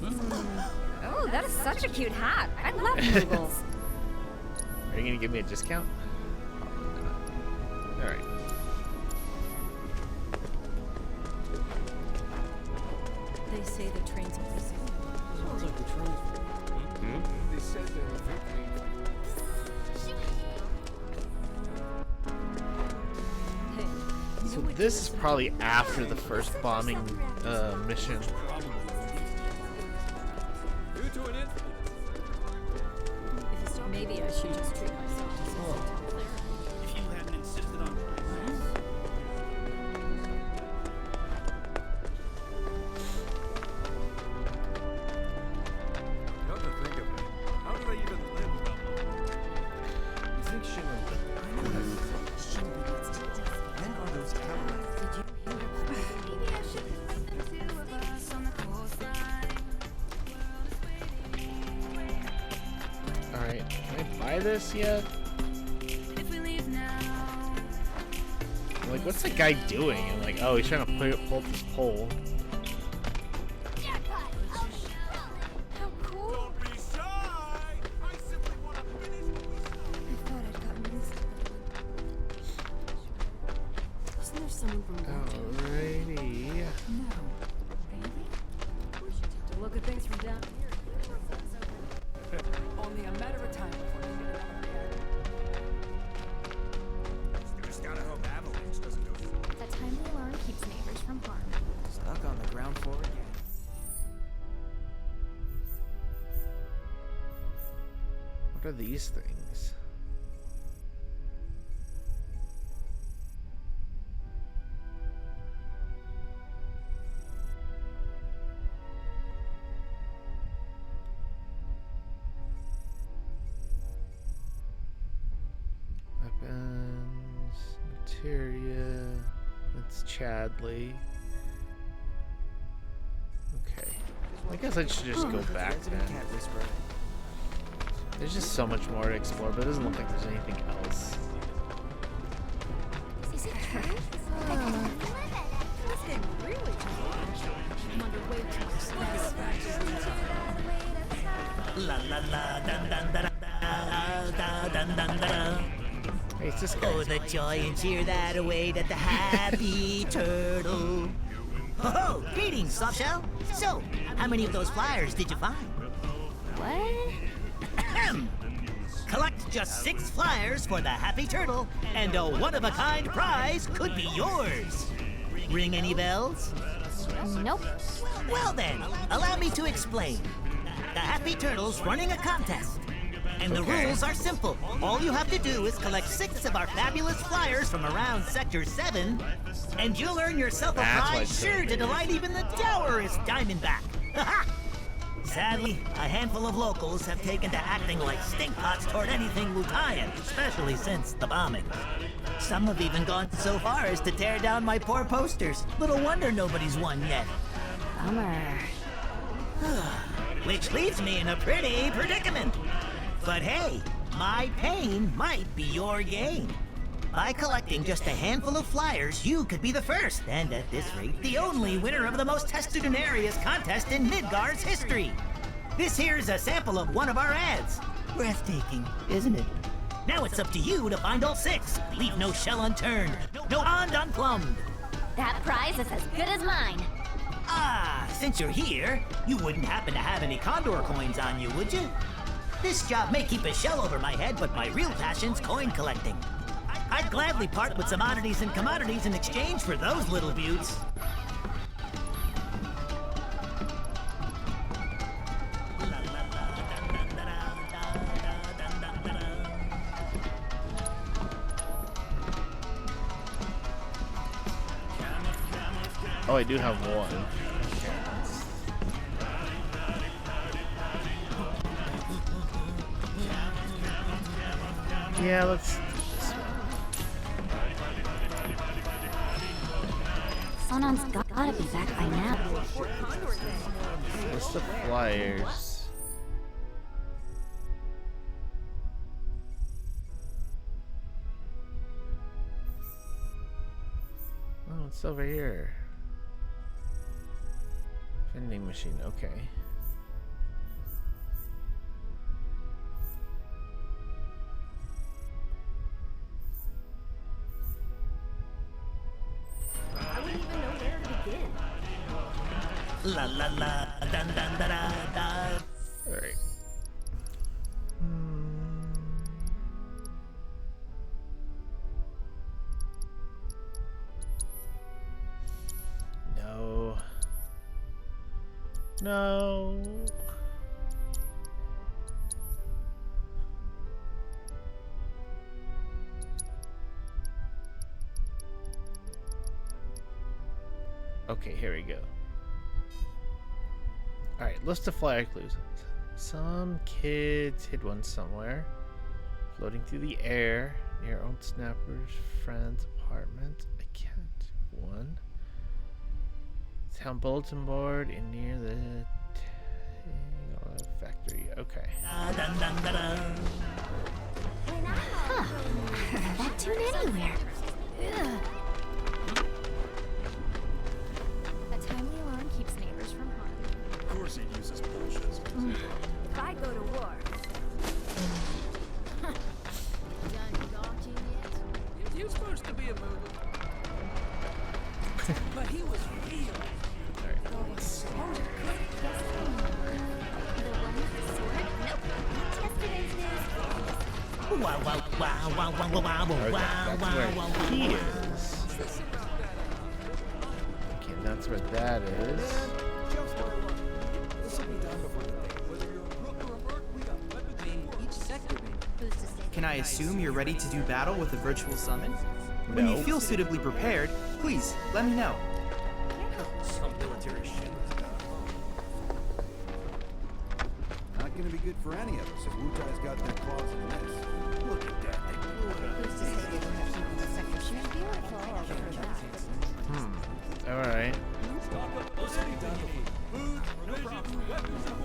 Oh, that is such a cute hat. I love Googles. Are you gonna give me a discount? Alright. They say the trains are missing. Sounds like the train's They said they were vacating. So this is probably after the first bombing mission. Due to an incident. Maybe I should just treat myself. If you hadn't insisted on trying. Come to think of it, how do they even live without them? You think Shinra would? When are those avalanches? Maybe I should put the two of us on the coastline. Alright, can I buy this yet? If we leave now. I'm like, what's that guy doing? And like, oh, he's trying to pull up this pole. How cool! Don't be shy! I simply want to finish. I thought I'd gotten used to it. Isn't there someone from Alrighty. No. Really? To look at things from down here. Only a matter of time before they get another reactor. Just gotta hope avalanche doesn't go through. The timely alarm keeps neighbors from harm. Stuck on the ground floor again. What are these things? Weapons, materia. That's Chadley. Okay. I guess I should just go back then. Cat whisperer. There's just so much more to explore, but it doesn't look like there's anything else. Is it true? This thing really I'm under way too much stress. La la la dun dun dun dun dun dun dun. Hey, it's this guy. Oh, the joy and cheer that await at the Happy Turtle. Oh, greetings, Softshell. So, how many of those flyers did you find? What? Collect just 6 flyers for the Happy Turtle, and a one-of-a-kind prize could be yours. Ring any bells? Nope. Well then, allow me to explain. The Happy Turtle's running a contest. And the rules are simple. All you have to do is collect 6 of our fabulous flyers from around Sector 7, and you'll earn yourself a prize sure to delight even the dourest Diamondback. Sadly, a handful of locals have taken to acting like stinkpots toward anything Wutaian, especially since the bombing. Some have even gone so far as to tear down my poor posters. Little wonder nobody's won yet. Bummer. Which leaves me in a pretty predicament. But hey, my pain might be your gain. By collecting just a handful of flyers, you could be the first, and at this rate, the only winner of the most testudinarious contest in Midgar's history. This here's a sample of one of our ads. Breathtaking, isn't it? Now it's up to you to find all 6. Leave no shell unturned, no pond unplumbed. That prize is as good as mine. Ah, since you're here, you wouldn't happen to have any Condor coins on you, would you? This job may keep a shell over my head, but my real passion's coin collecting. I'd gladly part with some oddities and commodities in exchange for those little beauts. Oh, I do have one. Yeah, let's. Sonon's gotta be back by now. List of flyers. Oh, it's over here. Vending machine, okay. I wouldn't even know where to begin. La la la, dun dun da da da. Alright. No. No. Okay, here we go. Alright, list of flyer clues. Some kids hid one somewhere. Floating through the air near old Snapper's friend's apartment. I can't. One. Town bulletin board in near the factory. Okay. Huh. That tune anywhere. Ugh. A timely alarm keeps neighbors from harm. Of course he uses bullshit. If I go to war. Done gawking yet? You're supposed to be a movie. But he was real. Oh, it's so good. The one with the sword? Nope. Yesterday's news. Wow, wow, wow, wow, wow, wow, wow, wow, wow, He is. Okay, that's where that is. This will be done before the day. Whether you're a rook or a merc, we got weapons. Each sector, Who's to say? Can I assume you're ready to do battle with a virtual summon? When you No. feel suitably prepared, please let me know. Some military shit was done. Not gonna be good for any of us if Wu-Tai's got their claws in this. Look at that. They blew it up. Who's to say they don't have people in the sector? She's beautiful. I'll give her that. Alright. This will be done before. Food, provisions, weapons, and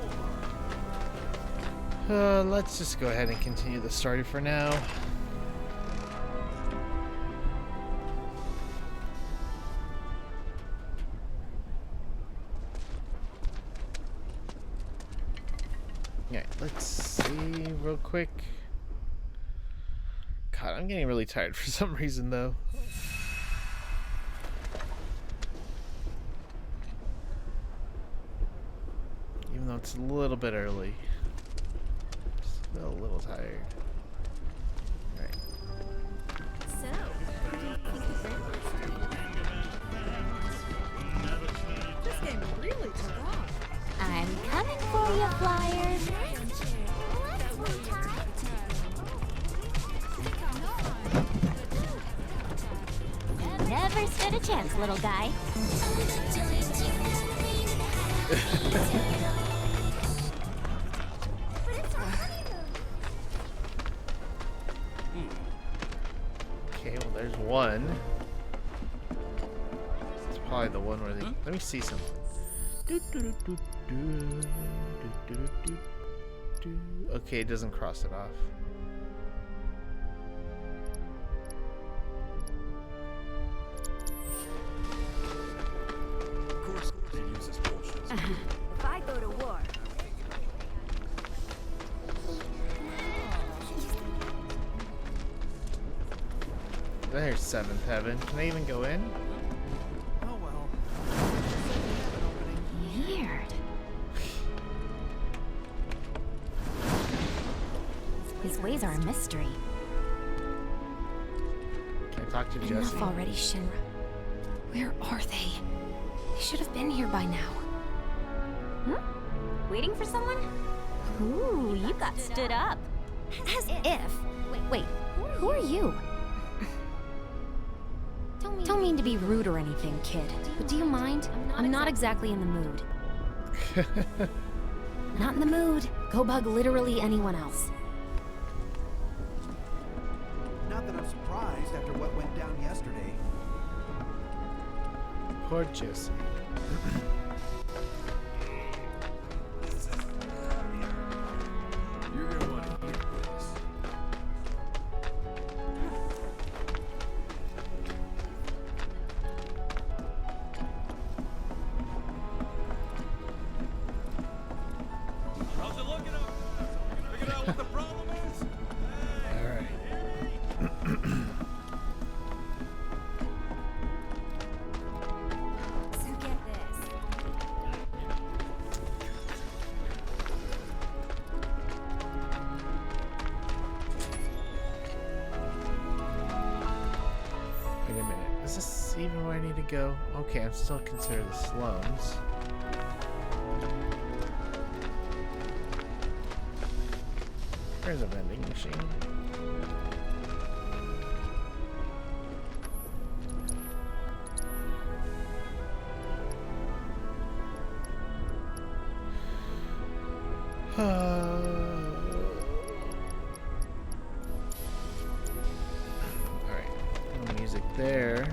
more. Let's just go ahead and continue the story for now. Yeah, let's see real quick. God, I'm getting really tired for some reason though. Even though it's a little bit early. Just feel a little tired. Alright. So, who do you think the grandmaster? This game really took off. I'm coming for you, Flyers. Never stood a chance, little guy. Okay, well there's one. It's probably the one where they... Let me see something. Okay, it doesn't cross it off. Of course he uses bullshit. If I go to war. There's Seventh Heaven. Can I even go in? Oh well. Weird. His ways are a mystery. Can I talk to Jesse? Enough already, Shinra. Where are they? They should have been here by now. Waiting for someone? Ooh, you got stood up. As if. Wait, who are you? Don't mean to be rude or anything, kid, but do you mind? I'm not exactly in the mood. Not in the mood. Go bug literally anyone else. Not that I'm surprised after what went down yesterday. Poor Jesse. You're gonna want to hear this. How's it looking up? Figured out what the problem is? All right. So get this. Wait a minute. Is this even where I need to go? Okay, I'm still considered the slums. There's a vending machine. Alright, no music there.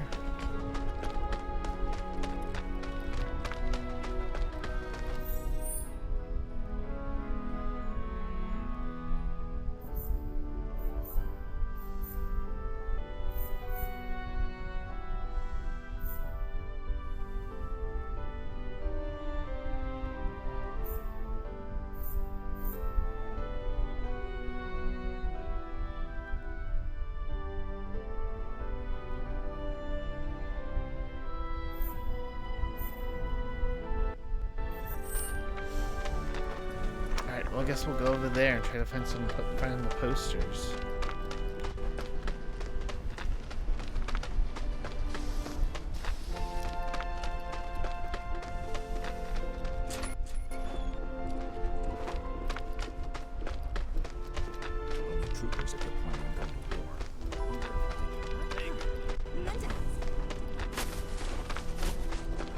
Alright, well I guess we'll go over there and try to find find the posters. The troopers at the plant are going to war.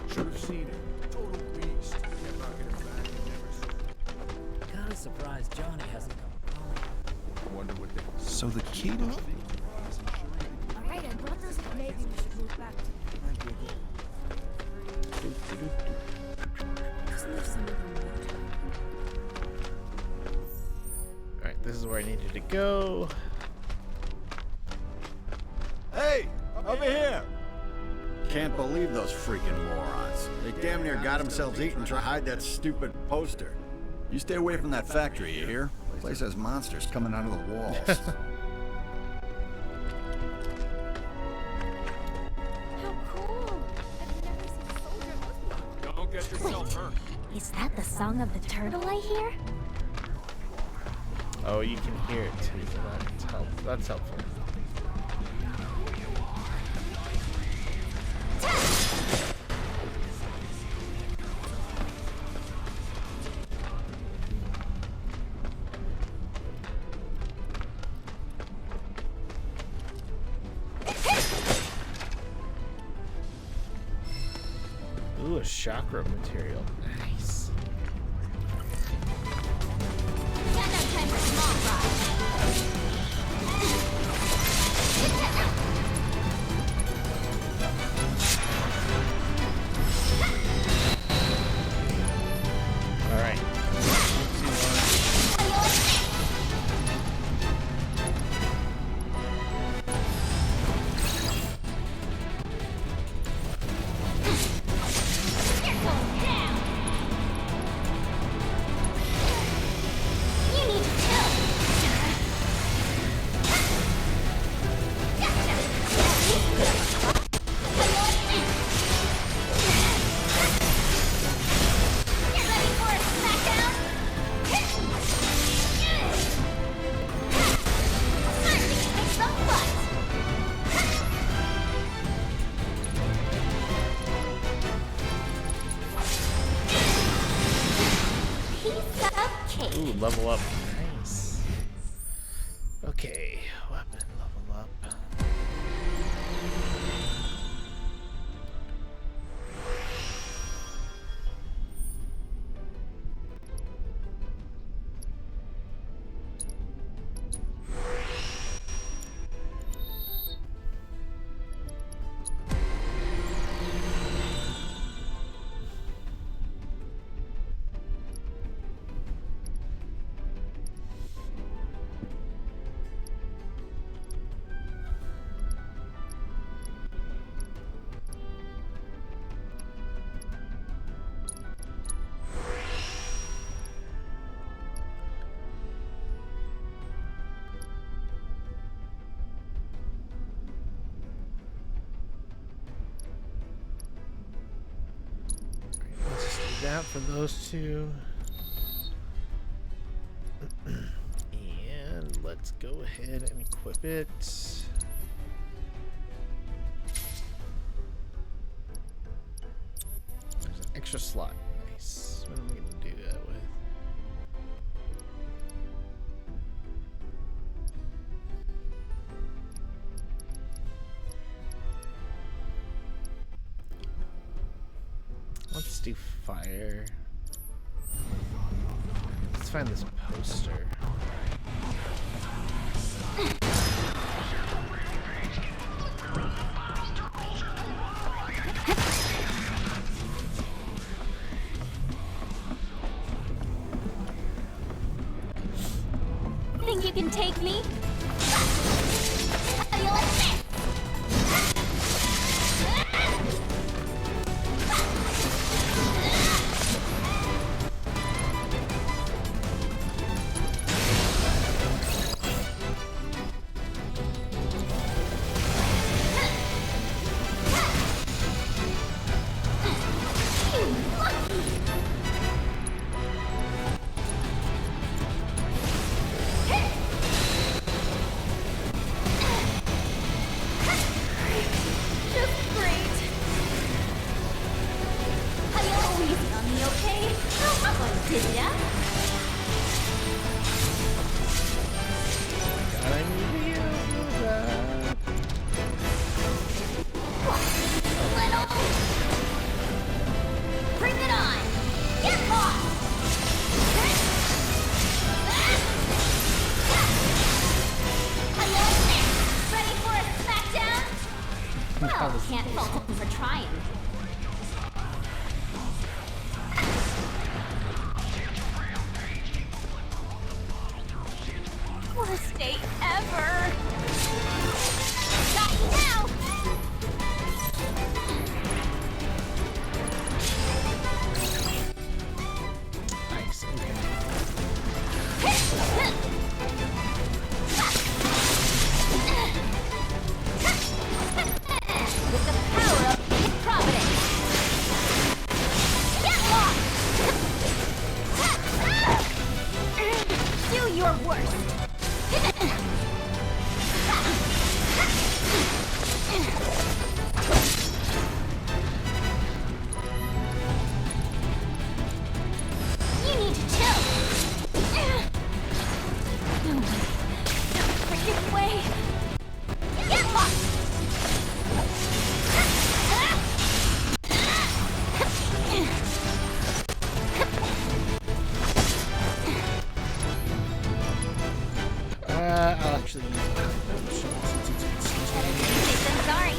Should have seen it. Total beast. Kept knocking him back and never saw. Kinda surprised Johnny hasn't come calling. Wonder what they. So the key to Alright, I brought those. Maybe we should move back to. Isn't there some other route? Alright, this is where I needed to go. Hey, over here! Can't believe those freaking morons. They damn near got themselves eaten trying to hide that stupid poster. You stay away from that factory, you hear? The place has monsters coming out of the walls. How cool! I've never seen a soldier look like. Don't get yourself hurt. Is that the song of the turtle I hear? Oh, you can hear it too, so that's helpful. Ooh, a chakra material. Nice. Got no time for small Alright. Ooh, level up. Nice. Okay, weapon level up. that for those two. And let's go ahead and equip it. There's an extra slot. Nice. What am I going to do that with? Let's do fire. Let's find this poster. Think you can take me? How do you like this? Can't fault him for trying. Worst day ever. Got you now. Nice. Okay. With the power of Providence. Get lost! Do your worst. You need to chill. No freaking way. Get lost! I'll actually use that. I'm sorry.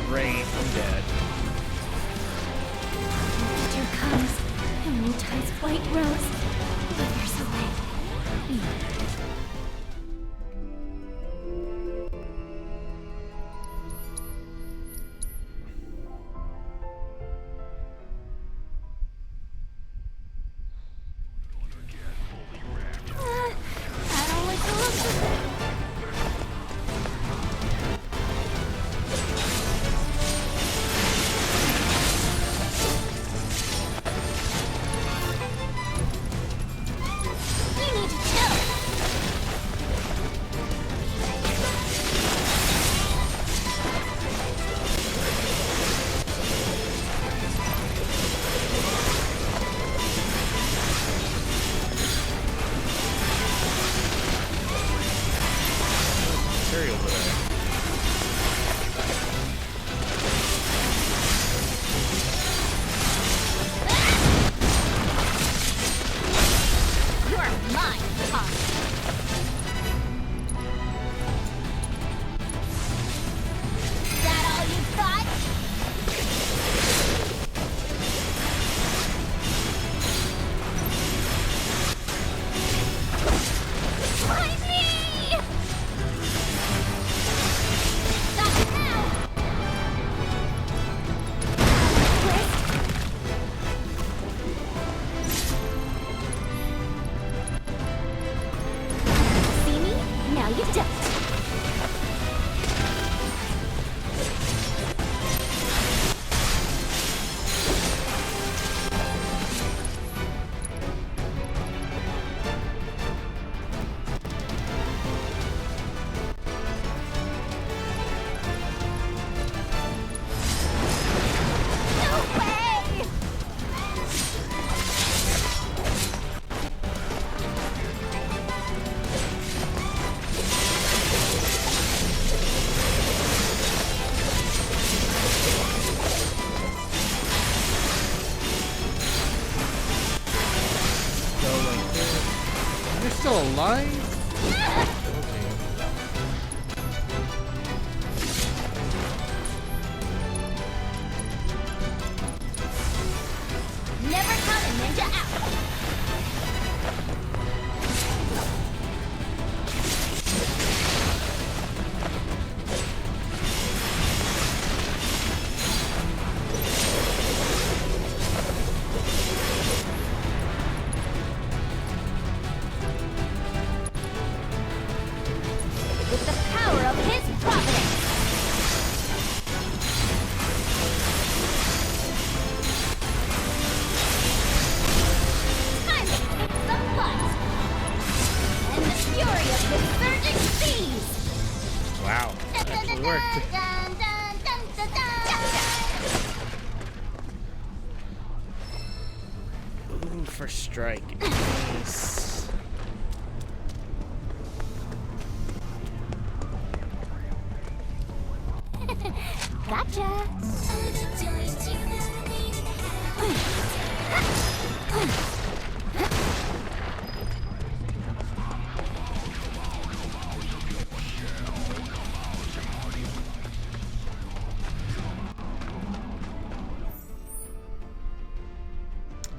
Great, I'm dead. Here comes Mutai's white rose. There's a way. I don't like the look of it. still alive? Never count a ninja out. With the power of his providence. Time to kick some butt. And the fury of the surging seas. Wow, that actually worked. Ooh, for strike. Nice. Gotcha.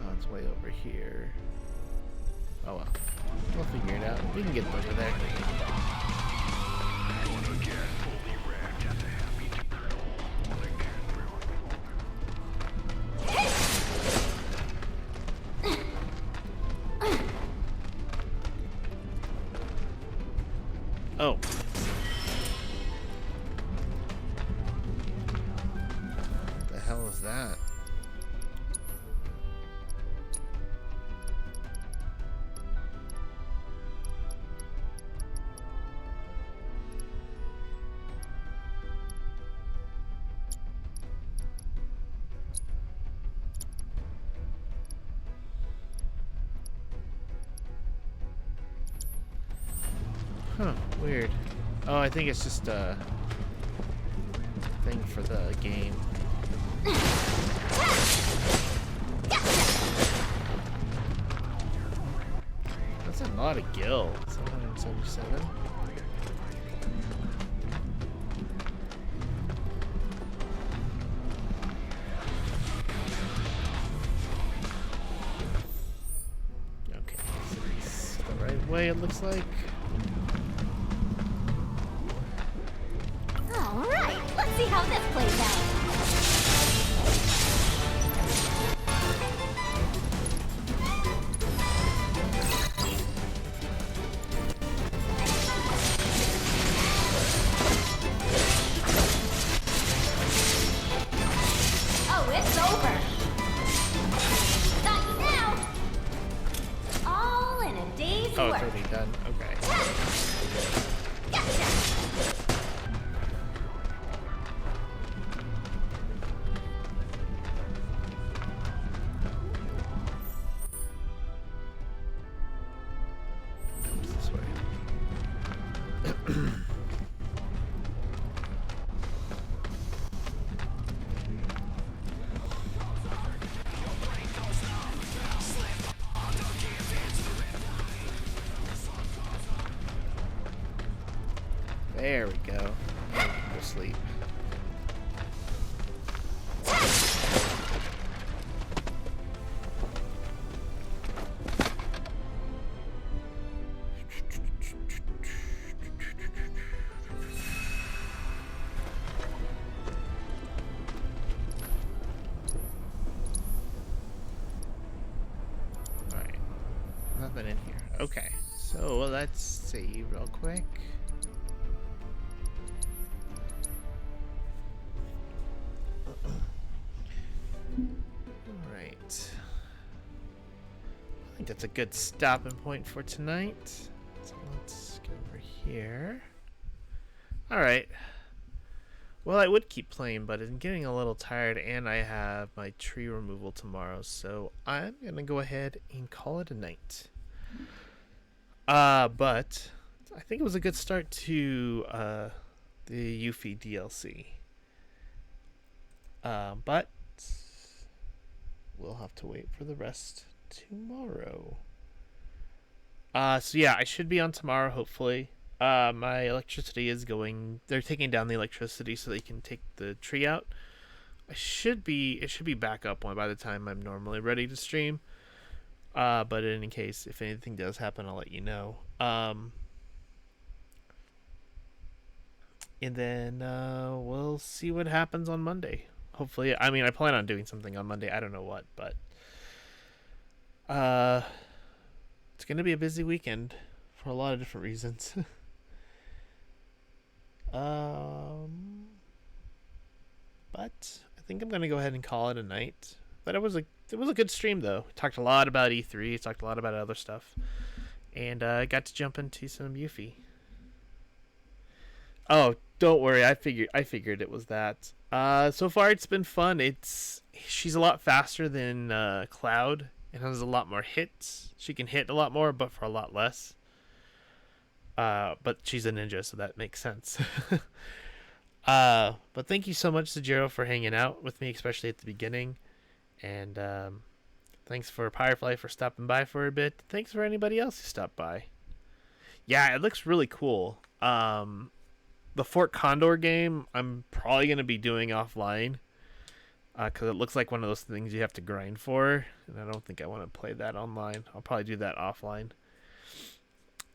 Oh, it's way over here. Oh well. We'll figure it out. We can get over there. Oh. What the hell is that? Huh, weird. Oh, I think it's just a thing for the game. That's a lot of gil. 777. Okay, so it's the right way it looks like. Alright, let's see how this plays out. Oh, it's over. Got you now. All in a day's Oh, work. it's already done. Okay. Gotcha. This way. There we go. Go sleep. Alright. Nothing in here. Okay. So let's save real quick. Alright. I think that's a good stopping point for tonight. So let's go over here. Alright. Well, I would keep playing, but I'm getting a little tired, and I have my tree removal tomorrow, so I'm going to go ahead and call it a night. But I think it was a good start to the Yuffie DLC. But we'll have to wait for the rest tomorrow. So yeah, I should be on tomorrow, hopefully. My electricity is going. They're taking down the electricity so they can take the tree out. It should be back up by the time I'm normally ready to stream. But in any case, if anything does happen, I'll let you know. And then we'll see what happens on Monday. Hopefully, I mean, I plan on doing something on Monday. I don't know what, but it's gonna be a busy weekend for a lot of different reasons. But I think I'm gonna go ahead and call it a night. But it was a good stream though. We talked a lot about E3. Talked a lot about other stuff, and I got to jump into some Yuffie. Oh, don't worry. I figured it was that. So far it's been fun. She's a lot faster than Cloud and has a lot more hits. She can hit a lot more, but for a lot less. But she's a ninja, so that makes sense. But thank you so much, Sajiro, for hanging out with me, especially at the beginning. And thanks for Firefly for stopping by for a bit. Thanks for anybody else who stopped by. Yeah, it looks really cool. The Fort Condor game, I'm probably going to be doing offline. Because it looks like one of those things you have to grind for. And I don't think I want to play that online. I'll probably do that offline.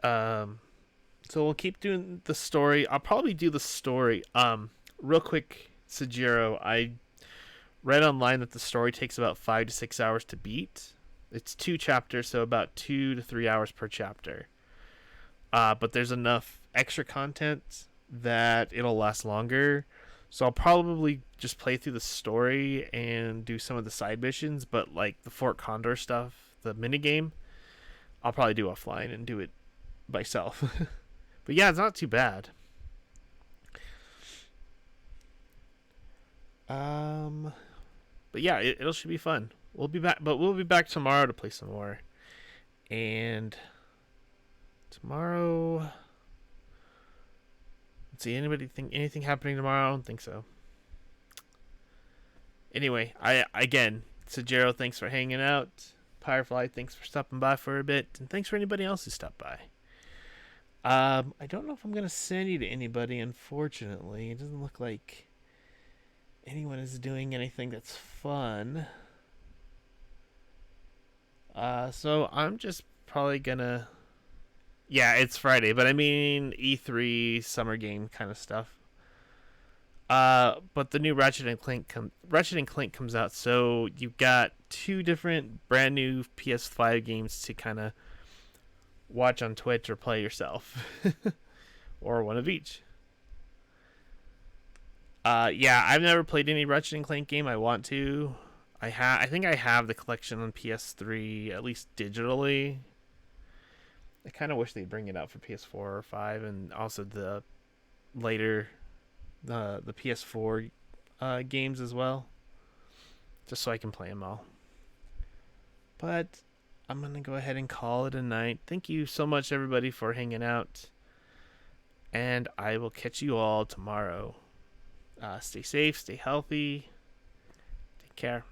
So we'll keep doing the story. I'll probably do the story. Real quick, Sajiro, I read online that the story takes about 5 to 6 hours to beat. It's 2 chapters, so about 2 to 3 hours per chapter. But there's enough extra content that it'll last longer. So I'll probably just play through the story and do some of the side missions, but like the Fort Condor stuff, the minigame, I'll probably do offline and do it myself. But yeah, it's not too bad. But yeah, it should be fun. We'll be back tomorrow to play some more. And tomorrow, let's see, anybody think anything happening tomorrow? I don't think so. Anyway, again, Sajiro, thanks for hanging out. Firefly, thanks for stopping by for a bit, and thanks for anybody else who stopped by. I don't know if I'm gonna send you to anybody, unfortunately. It doesn't look like anyone is doing anything that's fun. So I'm just probably gonna... Yeah, it's Friday, but I mean E3 summer game kind of stuff. But the new Ratchet and Clank comes out, so you've got 2 different brand new PS5 games to kind of watch on Twitch or play yourself. Or one of each. Yeah, I've never played any Ratchet and Clank game. I want to. I think I have the collection on PS3, at least digitally. I kind of wish they'd bring it out for PS4 or 5, and also the later the PS4 games as well, just so I can play them all. But I'm gonna go ahead and call it a night. Thank you so much, everybody, for hanging out, and I will catch you all tomorrow. Stay safe, stay healthy, take care,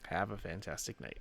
have a fantastic night.